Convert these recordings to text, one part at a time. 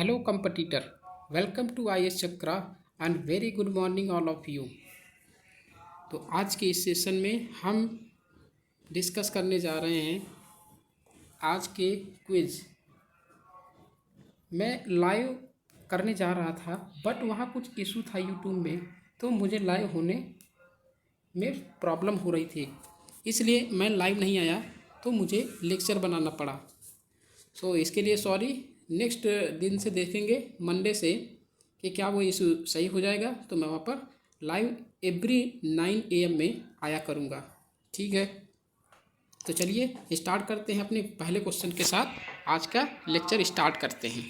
Hello competitor, welcome to IS Chakra and very good morning all of you। तो आज के इस session में हम डिस्कस करने जा रहे हैं आज के क्विज। मैं लाइव करने जा रहा था बट वहाँ कुछ इशू था यूट्यूब में, तो मुझे लाइव होने में प्रॉब्लम हो रही थी, इसलिए मैं लाइव नहीं आया, तो मुझे लेक्चर बनाना पड़ा। सो इसके लिए सॉरी। नेक्स्ट दिन से देखेंगे मंडे से कि क्या वो इशू सही हो जाएगा, तो मैं वहाँ पर लाइव एवरी 9 AM में आया करूँगा। ठीक है, तो चलिए स्टार्ट करते हैं अपने पहले क्वेश्चन के साथ। आज का लेक्चर स्टार्ट करते हैं।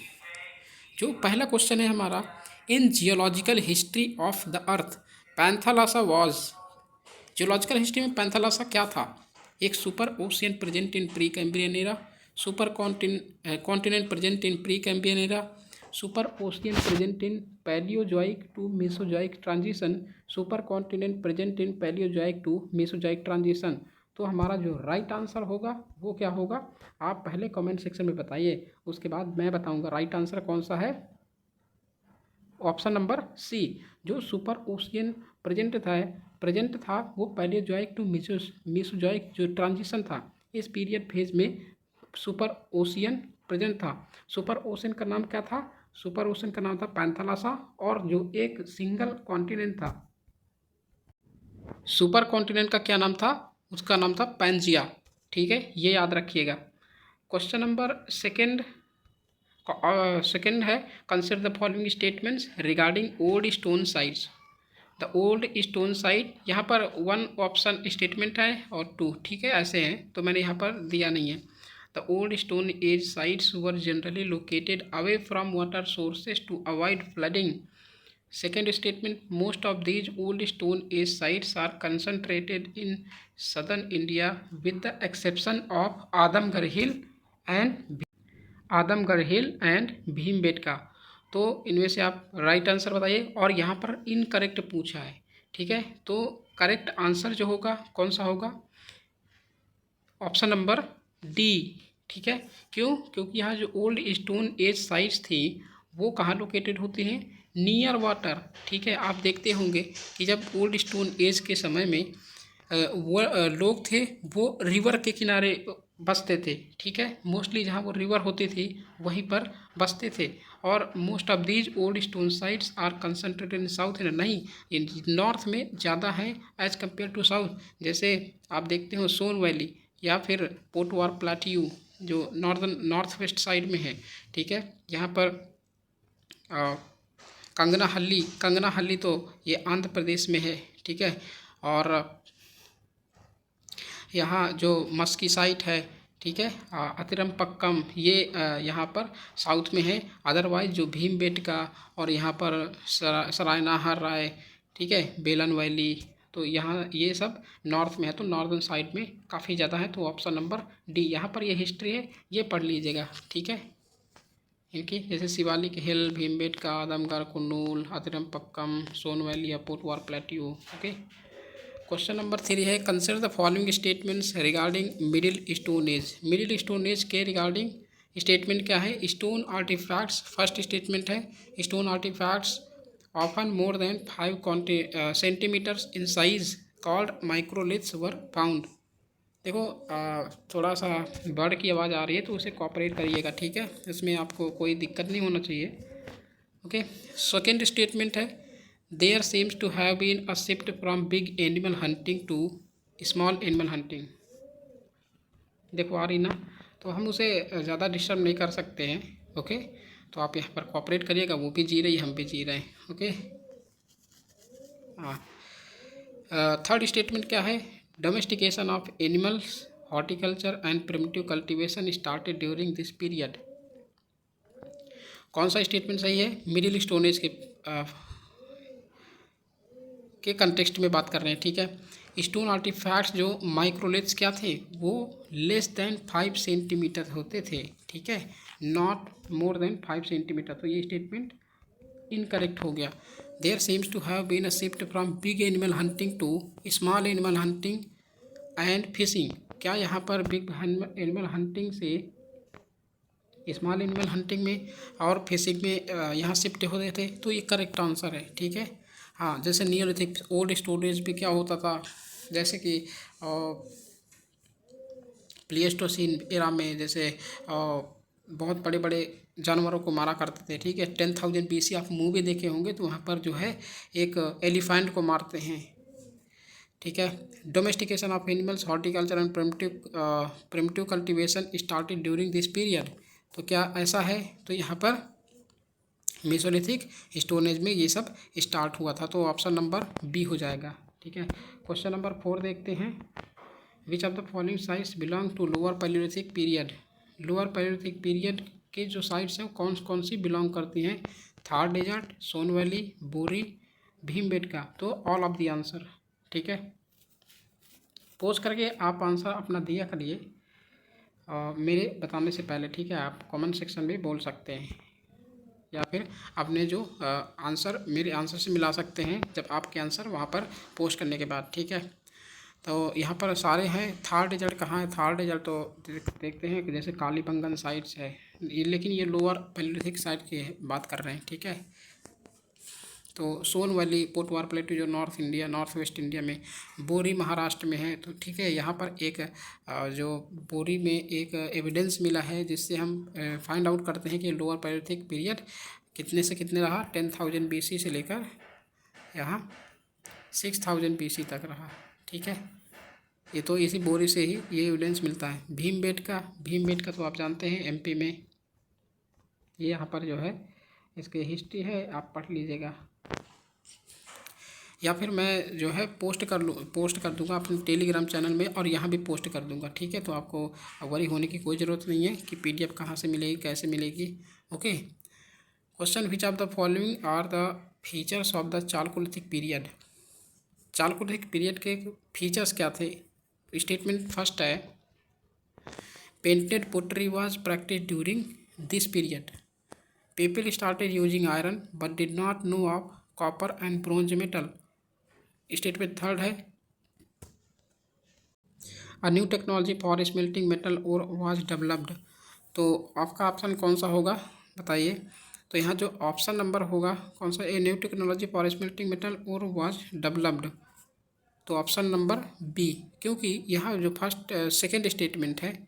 जो पहला क्वेश्चन है हमारा, in geological history of the earth Panthalassa was. Geological history में पैंथालासा क्या था? एक super ocean present in Precambrian era, supercontinent present in Precambrian era, super ocean present in Palaeozoic to Mesozoic transition, supercontinent present in Palaeozoic to Mesozoic transition. तो हमारा जो right answer होगा वो क्या होगा, आप पहले comment section में बताइए, उसके बाद मैं बताऊंगा राइट आंसर कौन सा है। ऑप्शन नंबर सी, जो सुपर ओशियन प्रेजेंट था वो पैलियोजोइक टू मेसोजोइक जो ट्रांजिशन था, इस पीरियड फेज में सुपर ओशियन प्रेजेंट था। सुपर ओशियन का नाम क्या था? सुपर ओशियन का नाम था पैंथालासा, और जो एक सिंगल कॉन्टिनेंट था, सुपर कॉन्टिनेंट का क्या नाम था? उसका नाम था पैंजिया। ठीक है, ये याद रखिएगा। क्वेश्चन नंबर सेकंड है, consider the following statements regarding old stone sites. The old stone site, यहाँ पर 1 ऑप्शन स्टेटमेंट है और 2, ठीक है, ऐसे हैं, तो मैंने यहाँ पर दिया नहीं है। The old stone age sites were generally located away from water sources to avoid flooding. Second statement, most of these old stone age sites are concentrated in southern India with the exception of Adamgarh hill and Bhimbetka. तो इनमें से आप right answer बताइए, और यहाँ पर incorrect पूछा है। ठीक है, तो करेक्ट आंसर जो होगा कौन सा होगा? Option number D. ठीक है, क्यों? क्योंकि यहाँ जो ओल्ड स्टोन एज साइट्स थी वो कहाँ लोकेटेड होती हैं? Near water. ठीक है, आप देखते होंगे कि जब ओल्ड स्टोन एज के समय में वो लोग थे वो रिवर के किनारे बसते थे। ठीक है, मोस्टली जहाँ वो रिवर होती थी वहीं पर बसते थे। और most of these old stone sites are concentrated in South India, नहीं, नॉर्थ में ज़्यादा है एज कम्पेयर टू साउथ। जैसे आप देखते हो सोन वैली या फिर पोटवार प्लाटियू जो नॉर्थ वेस्ट साइड में है। ठीक है, यहाँ पर कंगना हल्ली तो ये आंध्र प्रदेश में है। ठीक है, और यहाँ जो मस्की साइट है, ठीक है, अतिरमपक्कम, ये यहाँ पर साउथ में है। अदरवाइज जो भीमबेटका और यहाँ पर सरायनाहर राय, ठीक है, बेलन वैली, तो यहाँ ये सब नॉर्थ में है, तो नॉर्दर्न साइड में काफ़ी ज़्यादा है। तो ऑप्शन नंबर डी, यहाँ पर ये हिस्ट्री है, ये पढ़ लीजिएगा। ठीक है, इनकी जैसे शिवालिक हिल, भीमबेटका, आदमगढ़, कुन्नूल, अतिरमपक्कम, सोन वैली या Potwar plateau. Okay, question number 3 है, consider the following statements regarding middle stone age. Middle stone age के रिगार्डिंग स्टेटमेंट क्या है? स्टोन आर्टिफैक्ट्स, फर्स्ट स्टेटमेंट है, stone artifacts often more than 5 centimetres in size called microliths were found. देखो थोड़ा सा bird की आवाज़ आ रही है तो उसे कॉपरेट करिएगा। ठीक है, इसमें आपको कोई दिक्कत नहीं होना चाहिए। ओके, सेकेंड स्टेटमेंट है, there seems to have been a shift from big animal hunting to small animal hunting. देखो आ रही ना, तो हम उसे ज़्यादा डिस्टर्ब नहीं कर सकते हैं। ओके, तो आप यहाँ पर कॉपरेट करिएगा, वो भी जी रही है, हम भी जी रहे हैं। ओके, हाँ, थर्ड स्टेटमेंट क्या है? Domestication of animals, horticulture and primitive cultivation started during this period. कौन सा स्टेटमेंट सही है? मिडिल स्टोन एज के कंटेक्स्ट में बात कर रहे हैं। ठीक है, स्टोन आर्टिफैक्ट्स जो माइक्रोलिथ्स क्या थे, वो लेस देन 5 सेंटीमीटर होते थे। ठीक है, नॉट मोर देन 5 सेंटीमीटर। तो ये स्टेटमेंट इनकरेक्ट हो गया। There seems to have been a shift from big animal hunting to small animal hunting and fishing. क्या यहाँ पर बिग एनिमल हंटिंग से स्मॉल एनिमल हंटिंग में और फिशिंग में यहाँ शिफ्ट होते थे, तो ये करेक्ट आंसर है। ठीक है। हाँ, जैसे नियोलिथिक ओल्ड स्टोरेज भी क्या होता था, जैसे कि प्लेस्टोसीन एरा में जैसे बहुत बड़े बड़े जानवरों को मारा करते थे। ठीक है। 10,000 BC आप मूवी देखे होंगे, तो वहाँ पर जो है एक एलिफेंट को मारते हैं। ठीक है। Domestication of animals, horticulture and primitive cultivation started during this period. तो क्या ऐसा है? तो यहाँ पर मेसोलिथिक स्टोन एज में ये सब स्टार्ट हुआ था, तो ऑप्शन नंबर बी हो जाएगा। ठीक है। क्वेश्चन नंबर 4 देखते हैं। Which of the following sites belong to lower palaeolithic period. Lower palaeolithic period के जो साइट्स हैं कौन कौन सी बिलोंग करती हैं? थार डेजर्ट, सोन वैली, बोरी, भीमबेटका। तो ऑल ऑफ द आंसर। ठीक है। पोज करके आप आंसर अपना दिया करिए मेरे बताने से पहले। ठीक है। आप कमेंट सेक्शन में बोल सकते हैं, या फिर अपने जो आंसर मेरे आंसर से मिला सकते हैं जब आपके आंसर वहाँ पर पोस्ट करने के बाद। ठीक है। तो यहाँ पर सारे हैं। थार डेजर्ट कहाँ है? थार डेजर्ट तो देखते हैं कि जैसे कालीबंगन साइट्स है ये, लेकिन ये लोअर पैलियोलिथिक साइट की बात कर रहे हैं। ठीक है। तो सोन वैली, पोटवार प्लेटू जो नॉर्थ वेस्ट इंडिया में, बोरी महाराष्ट्र में है। तो ठीक है, यहाँ पर एक जो बोरी में एक एविडेंस मिला है जिससे हम फाइंड आउट करते हैं कि लोअर पैलियोलिथिक पीरियड कितने से कितने रहा, 10,000 BC से लेकर यहाँ 6,000 BC तक रहा। ठीक है। ये तो इसी बोरी से ही ये एविडेंस मिलता है। भीमबेटका तो आप जानते हैं MP में, ये यहाँ पर जो है इसकी हिस्ट्री है, आप पढ़ लीजिएगा, या फिर मैं जो है पोस्ट कर दूंगा अपने टेलीग्राम चैनल में, और यहाँ भी पोस्ट कर दूंगा। ठीक है। तो आपको वरी होने की कोई ज़रूरत नहीं है कि PDF कहाँ से मिलेगी, कैसे मिलेगी। Okay. Question, which of the following are the features of the Chalcolithic period. Chalcolithic period के फीचर्स क्या थे? स्टेटमेंट फर्स्ट है, painted pottery was practice during this period. People started using iron but did not know of copper and bronze metal. Statement third है, a new technology for smelting metal ore was developed. तो आपका option कौन सा होगा बताइए? तो यहाँ जो ऑप्शन नंबर होगा कौन सा? A new technology for smelting metal ore was developed. तो ऑप्शन नंबर बी, क्योंकि यहाँ जो फर्स्ट सेकेंड स्टेटमेंट है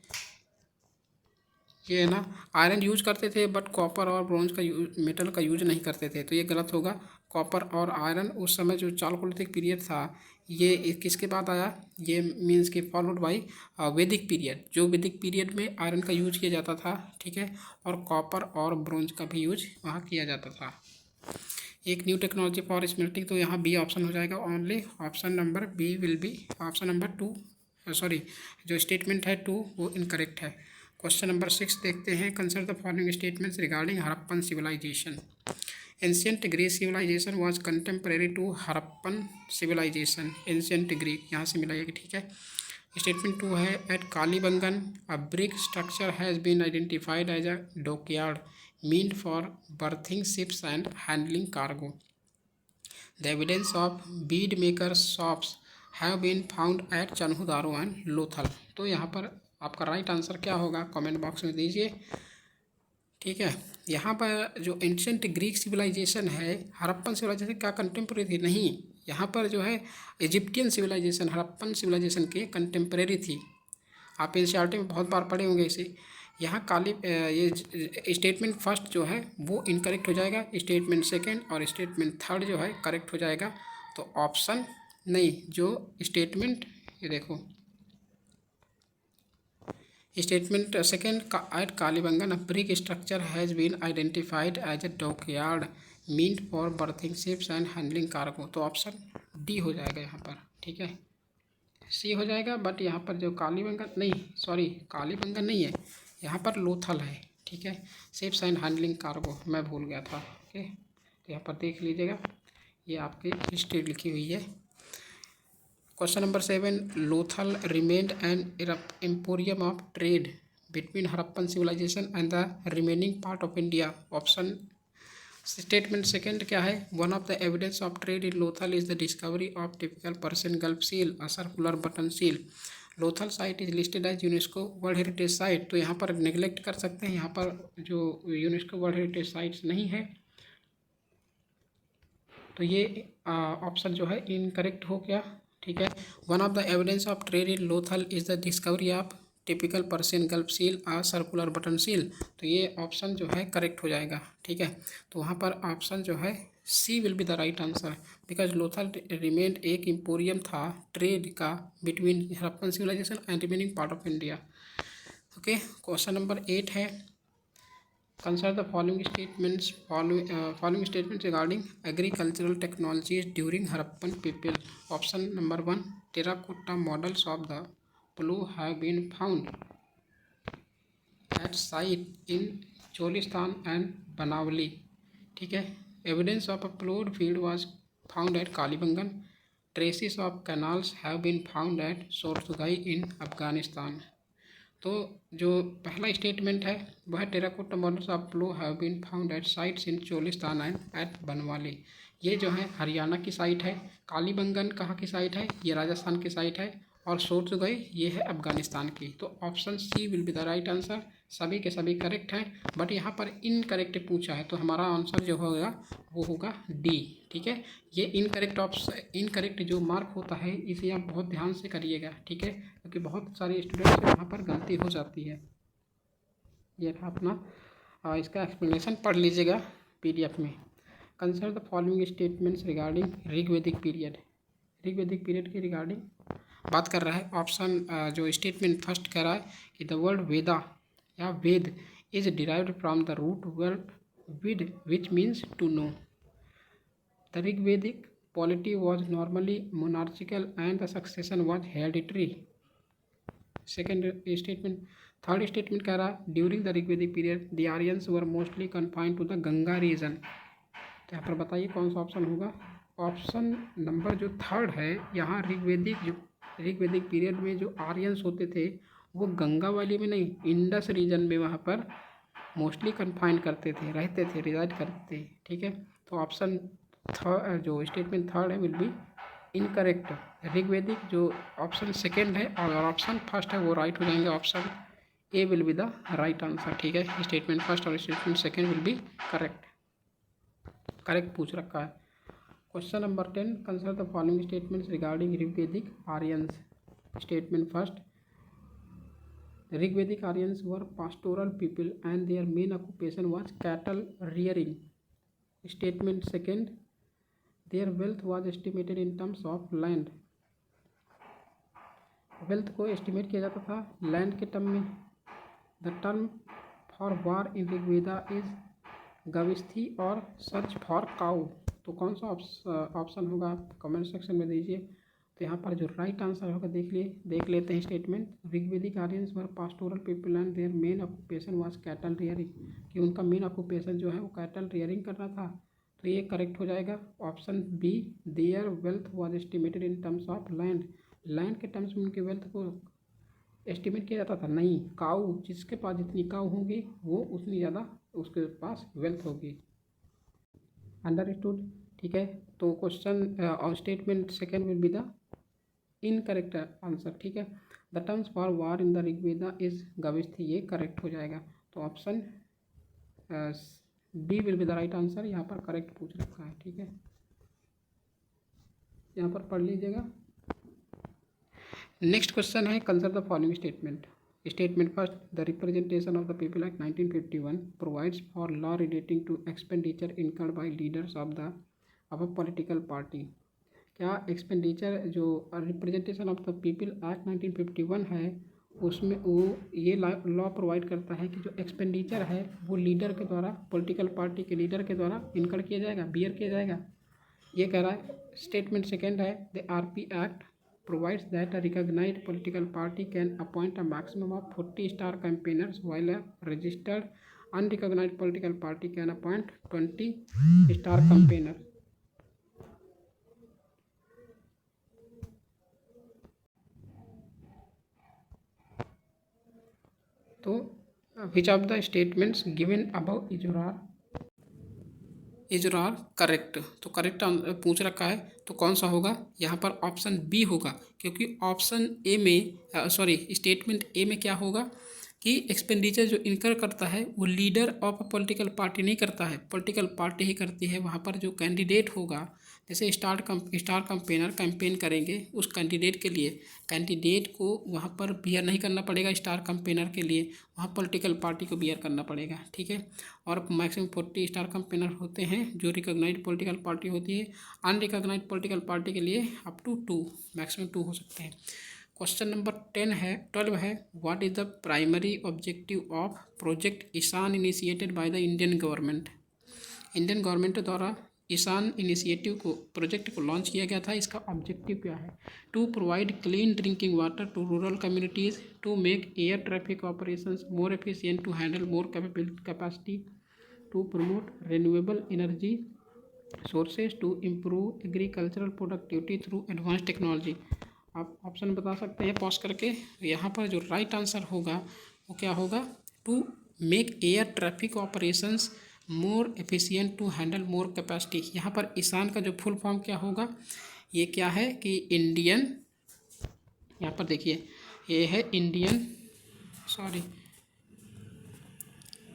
ये है ना, आयरन यूज करते थे बट कॉपर और ब्रोंज का मेटल का यूज नहीं करते थे, तो ये गलत होगा। कॉपर और आयरन उस समय जो चालकोलिथिक पीरियड था ये किसके बाद आया? ये मीन्स कि फॉलोड बाय वैदिक पीरियड, जो वैदिक पीरियड में आयरन का यूज किया जाता था। ठीक है। और कॉपर और ब्रोंज का भी यूज वहाँ किया जाता था। एक न्यू टेक्नोलॉजी फॉर स्मेल्टिंग, तो यहाँ बी ऑप्शन हो जाएगा। Only option number B will be option number 2, sorry जो स्टेटमेंट है 2 वो इनकरेक्ट है। क्वेश्चन नंबर 6 देखते हैं। Consider the following statements regarding Harappan civilisation. Ancient Greek civilisation was contemporary to Harappan civilisation. Ancient Greek यहाँ से मिला है। ठीक है। स्टेटमेंट 2 है, at Kalibangan a brick structure has been identified as a dockyard meant for berthing ships and handling cargo. The evidence of bead maker shops have been found at Chanhudaro and Lothal. तो यहाँ पर आपका राइट आंसर क्या होगा comment box में दीजिए। ठीक है। यहाँ पर जो एंशिएंट ग्रीक सिविलाइजेशन है, हड़प्पन सिविलाइजेशन क्या कंटेम्प्रेरी थी? नहीं, यहाँ पर जो है इजिप्टियन सिविलाइजेशन हड़प्पन सिविलाइजेशन के कंटेम्प्रेरी थी। आप NCERT में बहुत बार पढ़े होंगे इसे। यहाँ ये स्टेटमेंट फर्स्ट जो है वो इनकरेक्ट हो जाएगा, स्टेटमेंट सेकेंड और स्टेटमेंट थर्ड जो है करेक्ट हो जाएगा। तो ऑप्शन नहीं, जो स्टेटमेंट ये देखो, statement second, at Kalibangan a brick structure has been identified as a dockyard meant for berthing ships and handling cargo. तो ऑप्शन डी हो जाएगा यहाँ पर। ठीक है। सी हो जाएगा, बट यहाँ पर जो कालीबंगन नहीं, सॉरी कालीबंगन नहीं है, यहाँ पर लोथल है। ठीक है। शिप्स एंड हैंडलिंग कार्गो मैं भूल गया था। ओके। तो यहाँ पर देख लीजिएगा, ये आपकी हिस्ट्री लिखी हुई है। Question number 7, Lothal remained an emporium of trade between Harappan civilisation and the remaining part of India. Option statement second क्या है? One of the evidence of trade in Lothal is the discovery of typical Persian Gulf seal, a circular button seal. Lothal site is listed as UNESCO world heritage site, तो यहाँ पर neglect कर सकते हैं, यहाँ पर जो यूनेस्को वर्ल्ड हेरिटेज साइट्स नहीं है, तो ये ऑप्शन जो है इनकरेक्ट हो गया। ठीक है। One of the evidence of trade in Lothal is the discovery of typical Persian Gulf seal a circular button seal, तो ये ऑप्शन जो है करेक्ट हो जाएगा। ठीक है। तो वहाँ पर ऑप्शन जो है C will be the right answer, because Lothal remained एक इम्पोरियम था ट्रेड का between Harappan civilisation and remaining part of India. Okay, question number 8 है, consider the following statements regarding agricultural technologies during Harappan people. Option number 1, terracotta models of the plough have been found at site in Cholistan and Banawali. ठीक है। Evidence of a plowed field was found at Kalibangan. Traces of canals have been found at Sortugai in Afghanistan. तो जो पहला statement है वह terracotta models of plough have been found at sites in Cholistan and at Banawali, ये जो है हरियाणा की site है। कालीबंगन कहाँ की साइट है, ये राजस्थान की साइट है। और सोर्तुगई ये है अफगानिस्तान की। तो option C will be the right answer. सभी के सभी करेक्ट हैं, बट यहाँ पर इनकरेक्ट पूछा है, तो हमारा आंसर जो होगा वो होगा डी। ठीक है। ये इनकरेक्ट ऑप्शन, इनकरेक्ट जो मार्क होता है इसे आप बहुत ध्यान से करिएगा। ठीक है, क्योंकि बहुत सारे स्टूडेंट्स से वहाँ पर गलती हो जाती है। ये था अपना इसका एक्सप्लेनेशन पढ़ लीजिएगा PDF में। Consider the following statements regarding Rigvedic period. Rigvedic period के रिगार्डिंग बात कर रहा है। ऑप्शन जो स्टेटमेंट फर्स्ट कह रहा है कि द वर्ड वेदा या Veda is derived from the root word vid which means to know. The Rigvedic polity was normally monarchical and the succession was hereditary. Second statement, third statement कह रहा है during the Rigvedic period the Aryans were mostly confined to the Ganga region. तो यहाँ पर बताइए कौन सा option होगा। ऑप्शन नंबर जो थर्ड है, यहाँ ऋग्वेदिक पीरियड में जो आर्यंस होते थे वो गंगा वैली में नहीं, इंडस रीजन में वहाँ पर मोस्टली कन्फाइन करते थे, रहते थे, रिजाइड करते थे। ठीक है। तो ऑप्शन थर्ड जो स्टेटमेंट थर्ड है विल बी इनकरेक्ट। ऋग्वेदिक जो ऑप्शन सेकेंड है और ऑप्शन फर्स्ट है वो राइट हो जाएंगे। Option A will be the right answer. ठीक है। स्टेटमेंट फर्स्ट और statement second will be correct पूछ रखा है। Question number 10, consider the following statements regarding Rigvedic Aryans. Statement first, Rigvedic Aryans were pastoral people and their main occupation was cattle rearing. Statement second, their wealth was estimated in terms of land. Wealth को estimate किया जाता था land के term में। The term for war in Rigveda is gavishti और search for cow. तो कौन सा ऑप्शन होगा आप कमेंट सेक्शन में दीजिए। तो यहाँ पर जो राइट आंसर होगा देख लेते हैं statement. Rigvedic Aryans were pastoral people and their main occupation was cattle rearing, कि उनका मेन ऑक्यूपेशन जो है वो कैटल रियरिंग करना था। तो ये करेक्ट हो जाएगा। Option B, their wealth was estimated in terms of land. Land के टर्म्स में उनके वेल्थ को एस्टिमेट किया जाता था, नहीं, काऊ, जिसके पास जितनी काऊ होगी वो उतनी ज़्यादा उसके पास वेल्थ होगी। अंडरस्टूड। ठीक है। तो क्वेश्चन और statement second will be the incorrect answer. ठीक है। The terms for war in the Rigveda is gavishti, ये करेक्ट हो जाएगा। तो option D will be the right answer. यहाँ पर करेक्ट पूछ रखा है। ठीक है, यहाँ पर पढ़ लीजिएगा। नेक्स्ट क्वेश्चन है, consider the following statement. Statement first, the representation of the people act 1951 provides for law relating to expenditure incurred by leaders of the a political party. क्या एक्सपेंडिचर जो representation of the people act 1951 है उसमें वो ये law provide करता है कि जो एक्सपेंडिचर है वो लीडर के द्वारा, पॉलिटिकल पार्टी के लीडर के द्वारा इनकर किया जाएगा, बियर किया जाएगा, ये कह रहा है। स्टेटमेंट सेकेंड है, the RP act provides that a recognized political party can appoint a maximum of 40 star campaigners while a registered unrecognized political party can appoint 20 star campaigners. तो which of the statements given above is your is are correct. तो correct पूछ रखा है तो कौन सा होगा, यहाँ पर ऑप्शन बी होगा, क्योंकि ऑप्शन ए में स्टेटमेंट ए में क्या होगा कि एक्सपेंडिचर जो इनकर करता है वो leader of a political party नहीं करता है, पॉलिटिकल पार्टी ही करती है। वहाँ पर जो कैंडिडेट होगा, जैसे स्टार कैंपेनर कैंपेन करेंगे उस कैंडिडेट के लिए, कैंडिडेट को वहाँ पर बियर नहीं करना पड़ेगा स्टार कैंपेनर के लिए, वहाँ पॉलिटिकल पार्टी को बियर करना पड़ेगा, ठीक है। और मैक्सिमम 40 स्टार कैंपेनर होते हैं जो रिकॉग्नाइज्ड पॉलिटिकल पार्टी होती है। अनरिकॉग्नाइज्ड पॉलिटिकल पार्टी के लिए अप टू 2, मैक्सिमम 2 हो सकते हैं। क्वेश्चन नंबर 12 है what is the primary objective of project Ishan initiated by the Indian government. Indian government द्वारा ईशान इनिशिएटिव को प्रोजेक्ट को लॉन्च किया गया था। इसका ऑब्जेक्टिव क्या है, to provide clean drinking water to rural communities, to make air traffic operations more efficient, to handle more capacity, to promote renewable energy sources, to improve agricultural productivity through advance technology. आप option बता सकते हैं pause करके। यहाँ पर जो right answer होगा वो क्या होगा, to make air traffic operations more efficient to handle more capacity. यहाँ पर ईशान का जो फुल फॉर्म क्या होगा, ये क्या है कि इंडियन, यहाँ पर देखिए ये है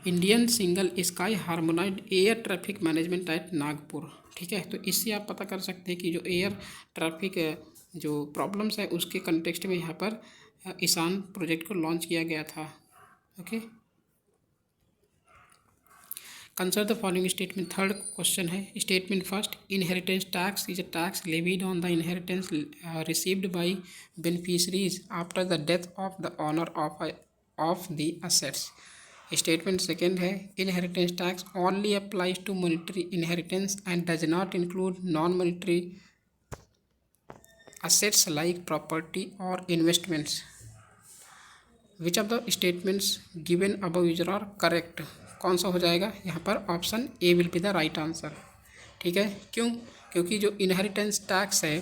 Indian single sky harmonised air traffic management eight Nagpur, ठीक है। तो इससे आप पता कर सकते हैं कि जो एयर ट्रैफिक जो प्रॉब्लम्स है उसके कंटेक्स्ट में यहाँ पर ईशान प्रोजेक्ट को लॉन्च किया गया था, okay. Consider the following statement. Third question है statement first, inheritance tax is a tax levied on the inheritance received by beneficiaries after the death of the owner of the assets. Statement second है inheritance tax only applies to monetary inheritance and does not include non monetary assets like property or investments. Which of the statements given above is are correct? कौन सा हो जाएगा यहाँ पर, option A will be the right answer, ठीक है। क्यों, क्योंकि जो इनहेरिटेंस टैक्स है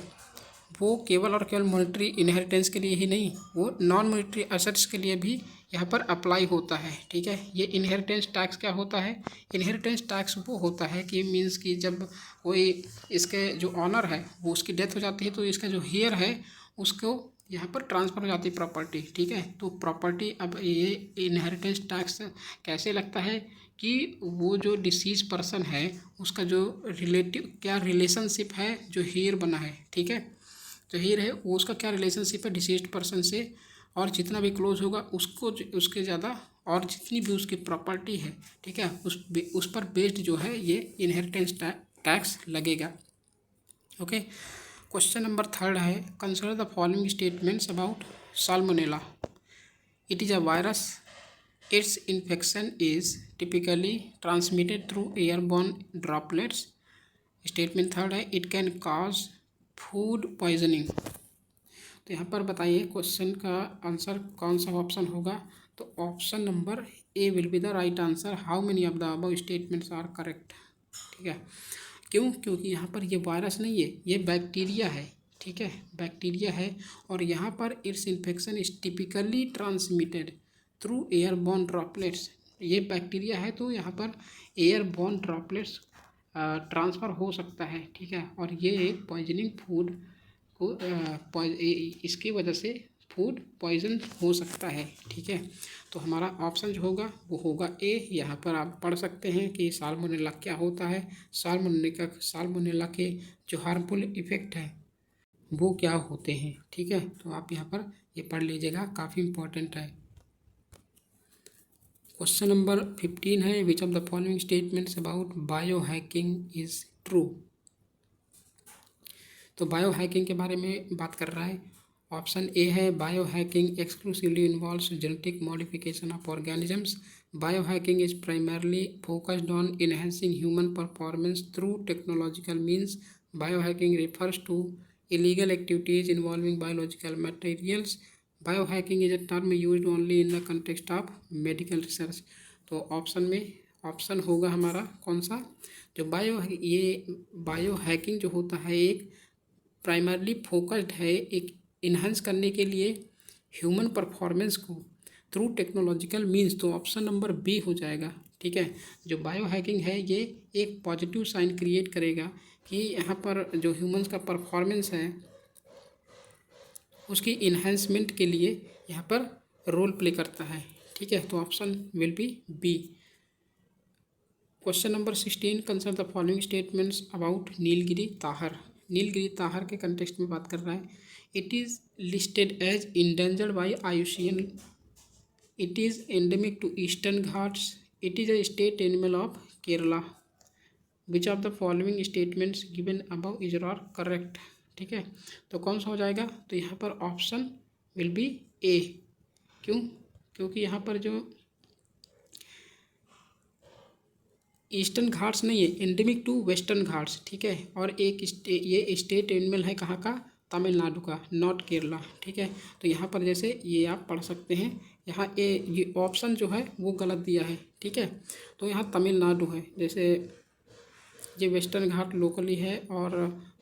वो केवल और केवल मॉनिटरी इनहेरिटेंस के लिए ही नहीं, वो नॉन मॉनिटरी एसेट्स के लिए भी यहाँ पर अप्लाई होता है, ठीक है। ये इनहेरिटेंस टैक्स क्या होता है, इनहेरिटेंस टैक्स वो होता है कि मीन्स कि जब कोई इसके जो ऑनर है वो उसकी डेथ हो जाती है तो इसका जो हेयर है उसको यहाँ पर ट्रांसफ़र हो जाती है प्रॉपर्टी, ठीक है। तो प्रॉपर्टी, अब ये इनहेरिटेंस टैक्स कैसे लगता है कि वो जो डिसीज पर्सन है उसका जो रिलेटिव क्या रिलेशनशिप है जो हेयर बना है, ठीक है। जो हेयर है वो उसका क्या रिलेशनशिप है डिसीज्ड पर्सन से, और जितना भी क्लोज होगा उसको उसके ज़्यादा, और जितनी भी उसकी प्रॉपर्टी है, ठीक है, उस पर बेस्ड जो है ये इनहेरिटेंस टैक्स लगेगा, ओके। क्वेश्चन नंबर थर्ड है consider the following statements about salmonella. It is a virus, its infection is typically transmitted through airborne droplets. Statement third है it can cause food poisoning. तो यहाँ पर बताइए question का answer कौन सा option होगा, तो option number A will be the right answer. How many of the above statements are correct, ठीक है। क्यों, क्योंकि यहाँ पर ये वायरस नहीं है, ये बैक्टीरिया है, ठीक है, बैक्टीरिया है। और यहाँ पर it's infection is typically transmitted through airborne droplets. ये बैक्टीरिया है तो यहाँ पर एयरबॉर्न ड्रॉपलेट्स ट्रांसफ़र हो सकता है, ठीक है। और ये एक पॉइजनिंग फूड को इसकी वजह से फूड पॉइजन हो सकता है, ठीक है। तो हमारा ऑप्शन जो होगा वो होगा ए। यहाँ पर आप पढ़ सकते हैं कि साल्मोनेला क्या होता है, साल्मोनेला के जो हार्मफुल इफ़ेक्ट है वो क्या होते हैं, ठीक है। तो आप यहाँ पर ये पढ़ लीजिएगा, काफ़ी इम्पोर्टेंट है। क्वेश्चन नंबर 15 है which of the following statements about bio hacking is true. तो बायो हैकिंग के बारे में बात कर रहा है। ऑप्शन ए है bio hacking exclusively involves genetic modification of organisms. Bio hacking is primarily focused on enhancing human performance through technological means. Bio hacking refers to illegal activities involving biological materials. Biohacking is a term used only in the context of medical research. तो option में option होगा हमारा कौन सा, जो bio hacking जो होता है एक प्राइमरली फोकस्ड है एक इन्हांस करने के लिए ह्यूमन परफॉर्मेंस को थ्रू टेक्नोलॉजिकल मीन्स। तो ऑप्शन नंबर बी हो जाएगा, ठीक है। जो बायो हैकिंग है ये एक पॉजिटिव साइन क्रिएट करेगा कि यहाँ पर जो ह्यूमंस का परफॉर्मेंस है उसकी इन्हेंसमेंट के लिए यहाँ पर रोल प्ले करता है, ठीक है। तो option will be B. Question number 16 concern the following statements about Nilgiri tahr. Nilgiri tahr के कंटेक्स्ट में बात कर रहा है। It is listed as endangered by IUCN। It is endemic to Eastern Ghats. It is a state animal of Kerala. Which of the following statements given above is are correct, ठीक है। तो कौन सा हो जाएगा, तो यहाँ पर ऑप्शन विल बी ए। क्यों, क्योंकि यहाँ पर जो ईस्टर्न घाट्स नहीं है, एंडेमिक टू वेस्टर्न घाट्स, ठीक है। और एक ये स्टेट एनिमल है कहाँ का, तमिलनाडु का, नॉट केरला, ठीक है। तो यहाँ पर जैसे ये आप पढ़ सकते हैं, यहाँ ये ऑप्शन जो है वो गलत दिया है, ठीक है। तो यहाँ तमिलनाडु है, जैसे ये वेस्टर्न घाट लोकली है और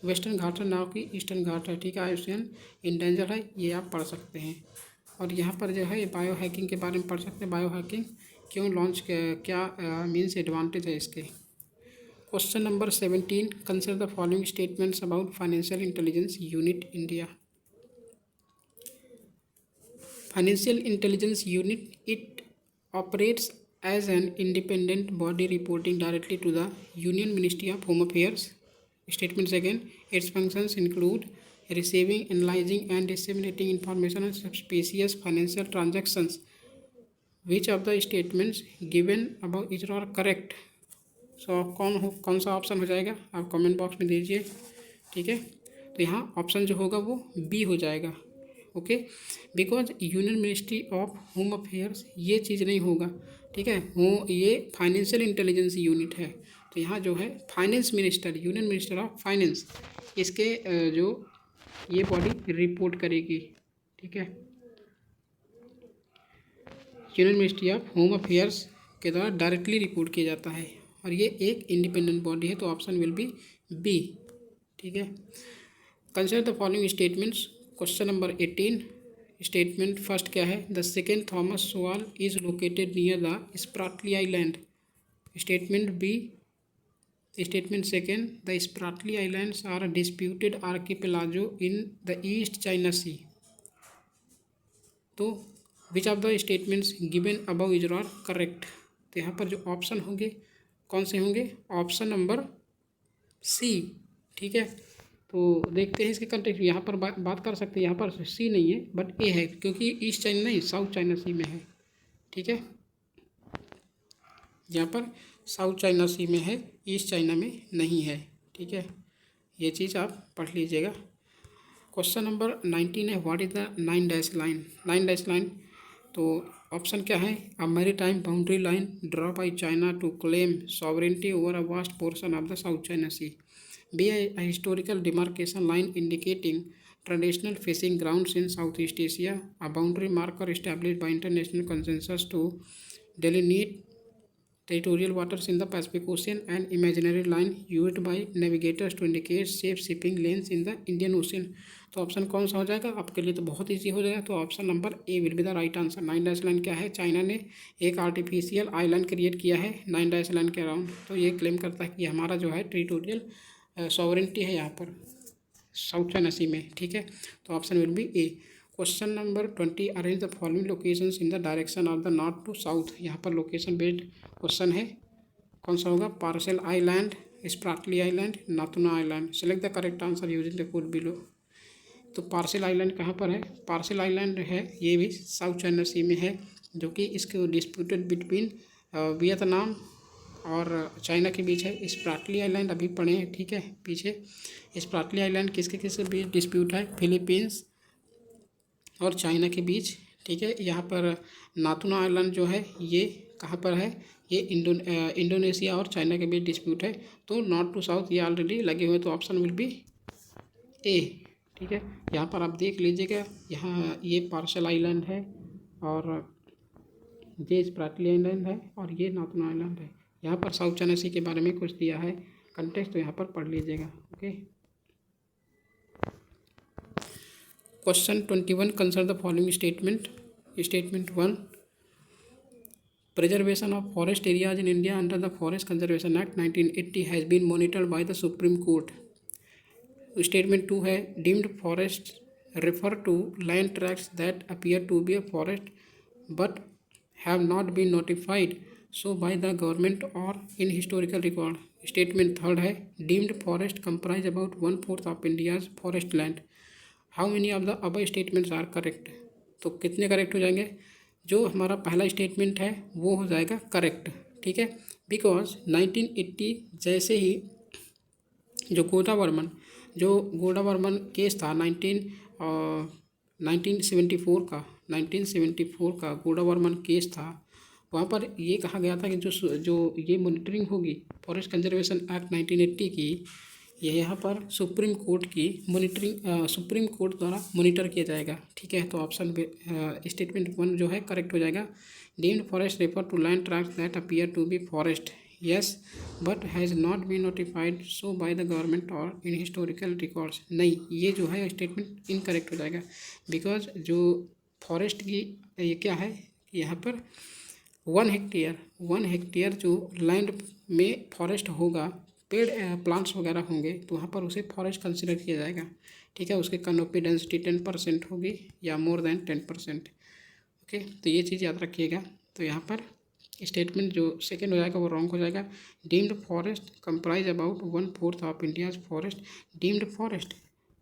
वेस्टर्न घाट है ना कि ईस्टर्न घाट है, ठीक है। IUCN इंडेंजर है, ये आप पढ़ सकते हैं। और यहाँ पर जो है बायो हैकिंग के बारे में पढ़ सकते हैं, बायो हैकिंग क्यों लॉन्च, क्या मीन्स एडवांटेज है इसके। Question number 17 consider the following statements about financial intelligence unit India. Financial intelligence unit, it operates as an independent body reporting directly to the Union Ministry of Home Affairs. Statement second, its functions include receiving, analyzing and disseminating information on suspicious financial transactions. Which of the statements given above is are correct? सो कौन सा option हो जाएगा, आप comment box में दीजिए, ठीक है। तो यहाँ ऑप्शन जो होगा वो बी हो जाएगा, okay. Because union ministry of home affairs ये चीज़ नहीं होगा, ठीक है। वो ये फाइनेंशियल इंटेलिजेंस यूनिट है। तो यहाँ जो है finance minister, union minister of finance, इसके जो ये बॉडी रिपोर्ट करेगी, ठीक है। Union ministry of home affairs के द्वारा डायरेक्टली रिपोर्ट किया जाता है और ये एक इंडिपेंडेंट बॉडी है। तो ऑप्शन विल बी बी, ठीक है। Consider the following statements. Question number 18 statement first क्या है, the second Thomas shoal is located near the Spratly island. Statement B. Statement second, the Spratly islands are disputed archipelago in the East China Sea. तो which of the statements given above is are correct. तो यहाँ पर जो option होंगे कौन से होंगे, option number सी, ठीक है। तो देखते हैं इसके कंटेक्स्ट, यहाँ पर बात कर सकते हैं, यहाँ पर सी नहीं है बट ए है, क्योंकि ईस्ट चाइना नहीं साउथ चाइना सी में है, ठीक है। यहाँ पर साउथ चाइना सी में है, ईस्ट चाइना में नहीं है, ठीक है। ये चीज़ आप पढ़ लीजिएगा। क्वेश्चन नंबर 19 है, what is the 9 dash line. 9 dash line, तो ऑप्शन क्या है, a maritime boundary line draw by China to claim sovereignty over a vast portion of the South China Sea. B, a historical demarcation line indicating traditional fishing grounds in Southeast Asia, a boundary marker established by international consensus to delineate territorial waters in the Pacific Ocean, and imaginary line used by navigators to indicate safe shipping lanes in the Indian Ocean। तो option कौन सा हो जाएगा, आपके लिए तो बहुत easy हो जाएगा। तो option number A will be the right answer. 9 dash line क्या है, चाइना ने एक आर्टिफिशियल आइलैंड क्रिएट किया है 9 डैश लाइन के अराउंड। तो ये क्लेम करता है कि हमारा जो है टेरिटोरियल सॉवरेंटी है यहाँ पर साउथ चाइना सी में, ठीक है। तो option will be A. Question number 20, arrange the following locations in the direction of the north to south. यहाँ पर लोकेशन बेस्ड क्वेश्चन है, कौन सा होगा, Paracel island, Spratly island, Natuna island. Select the correct answer using the code below. तो Paracel island कहाँ पर है, पार्सल आइलैंड है ये भी साउथ चाइना सी में है, जो कि इसके डिस्प्यूटेड बिटवीन वियतनाम और चाइना के बीच है। स्प्राटली आइलैंड अभी पढ़े हैं, ठीक है, पीछे। स्प्राटली आइलैंड किसके किसके बीच डिस्प्यूट है, फिलीपींस और चाइना के बीच, ठीक है। यहाँ पर नाथुना आइलैंड जो है ये कहाँ पर है, ये इंडोनेशिया और चाइना के बीच डिस्प्यूट है। तो नॉर्थ टू साउथ ये ऑलरेडी लगे हुए, तो ऑप्शन विल बी ए, ठीक है। यहाँ पर आप देख लीजिएगा, यहाँ ये पार्सल आइलैंड है और ये स्प्राटली आइलैंड है और ये नाथुना आइलैंड है। यहाँ पर साउथ चाइना सी के बारे में कुछ दिया है कंटेक्स्ट, तो यहाँ पर पढ़ लीजिएगा, okay. Question 21 consider the following statement. Statement 1, Preservation of forest areas in India under the Forest Conservation Act 1980 has been monitored by the Supreme Court. Statement 2 है deemed forests refer to land tracts that appear to be a forest but have not been notified so by the government or in historical record. Statement 3 है deemed forest comprise about 1/4 of India's forest land. How many of the above statements are correct? तो कितने correct हो जाएंगे? जो हमारा पहला statement है वो हो जाएगा करेक्ट, ठीक है, बिकॉज 1980 जैसे ही जो गोदा वर्मन केस था 1974 का गोदा वर्मन केस था, वहाँ पर ये कहा गया था कि जो ये मॉनिटरिंग होगी फॉरेस्ट कंजर्वेशन एक्ट 1980 की, ये यहाँ पर सुप्रीम कोर्ट द्वारा मॉनिटर किया जाएगा, ठीक है। तो ऑप्शन स्टेटमेंट 1 जो है करेक्ट हो जाएगा। Deemed forest refer to land tracts that appear to be forest, yes but has not been notified so by the government or in historical records। नहीं, ये जो है स्टेटमेंट इनकरेक्ट हो जाएगा, बिकॉज जो फॉरेस्ट की ये क्या है, यहाँ पर 1 हेक्टेयर जो लैंड में फॉरेस्ट होगा, पेड़ प्लांट्स वगैरह होंगे, तो वहाँ पर उसे फॉरेस्ट कंसिडर किया जाएगा, ठीक है। उसके कैनोपी डेंसिटी 10% होगी या मोर देन 10%, ओके। तो ये चीज़ याद रखिएगा। तो यहाँ पर स्टेटमेंट जो सेकेंड हो जाएगा वो रॉन्ग हो जाएगा। Deemed forest comprise about 1/4 of India's forest, deemed forest,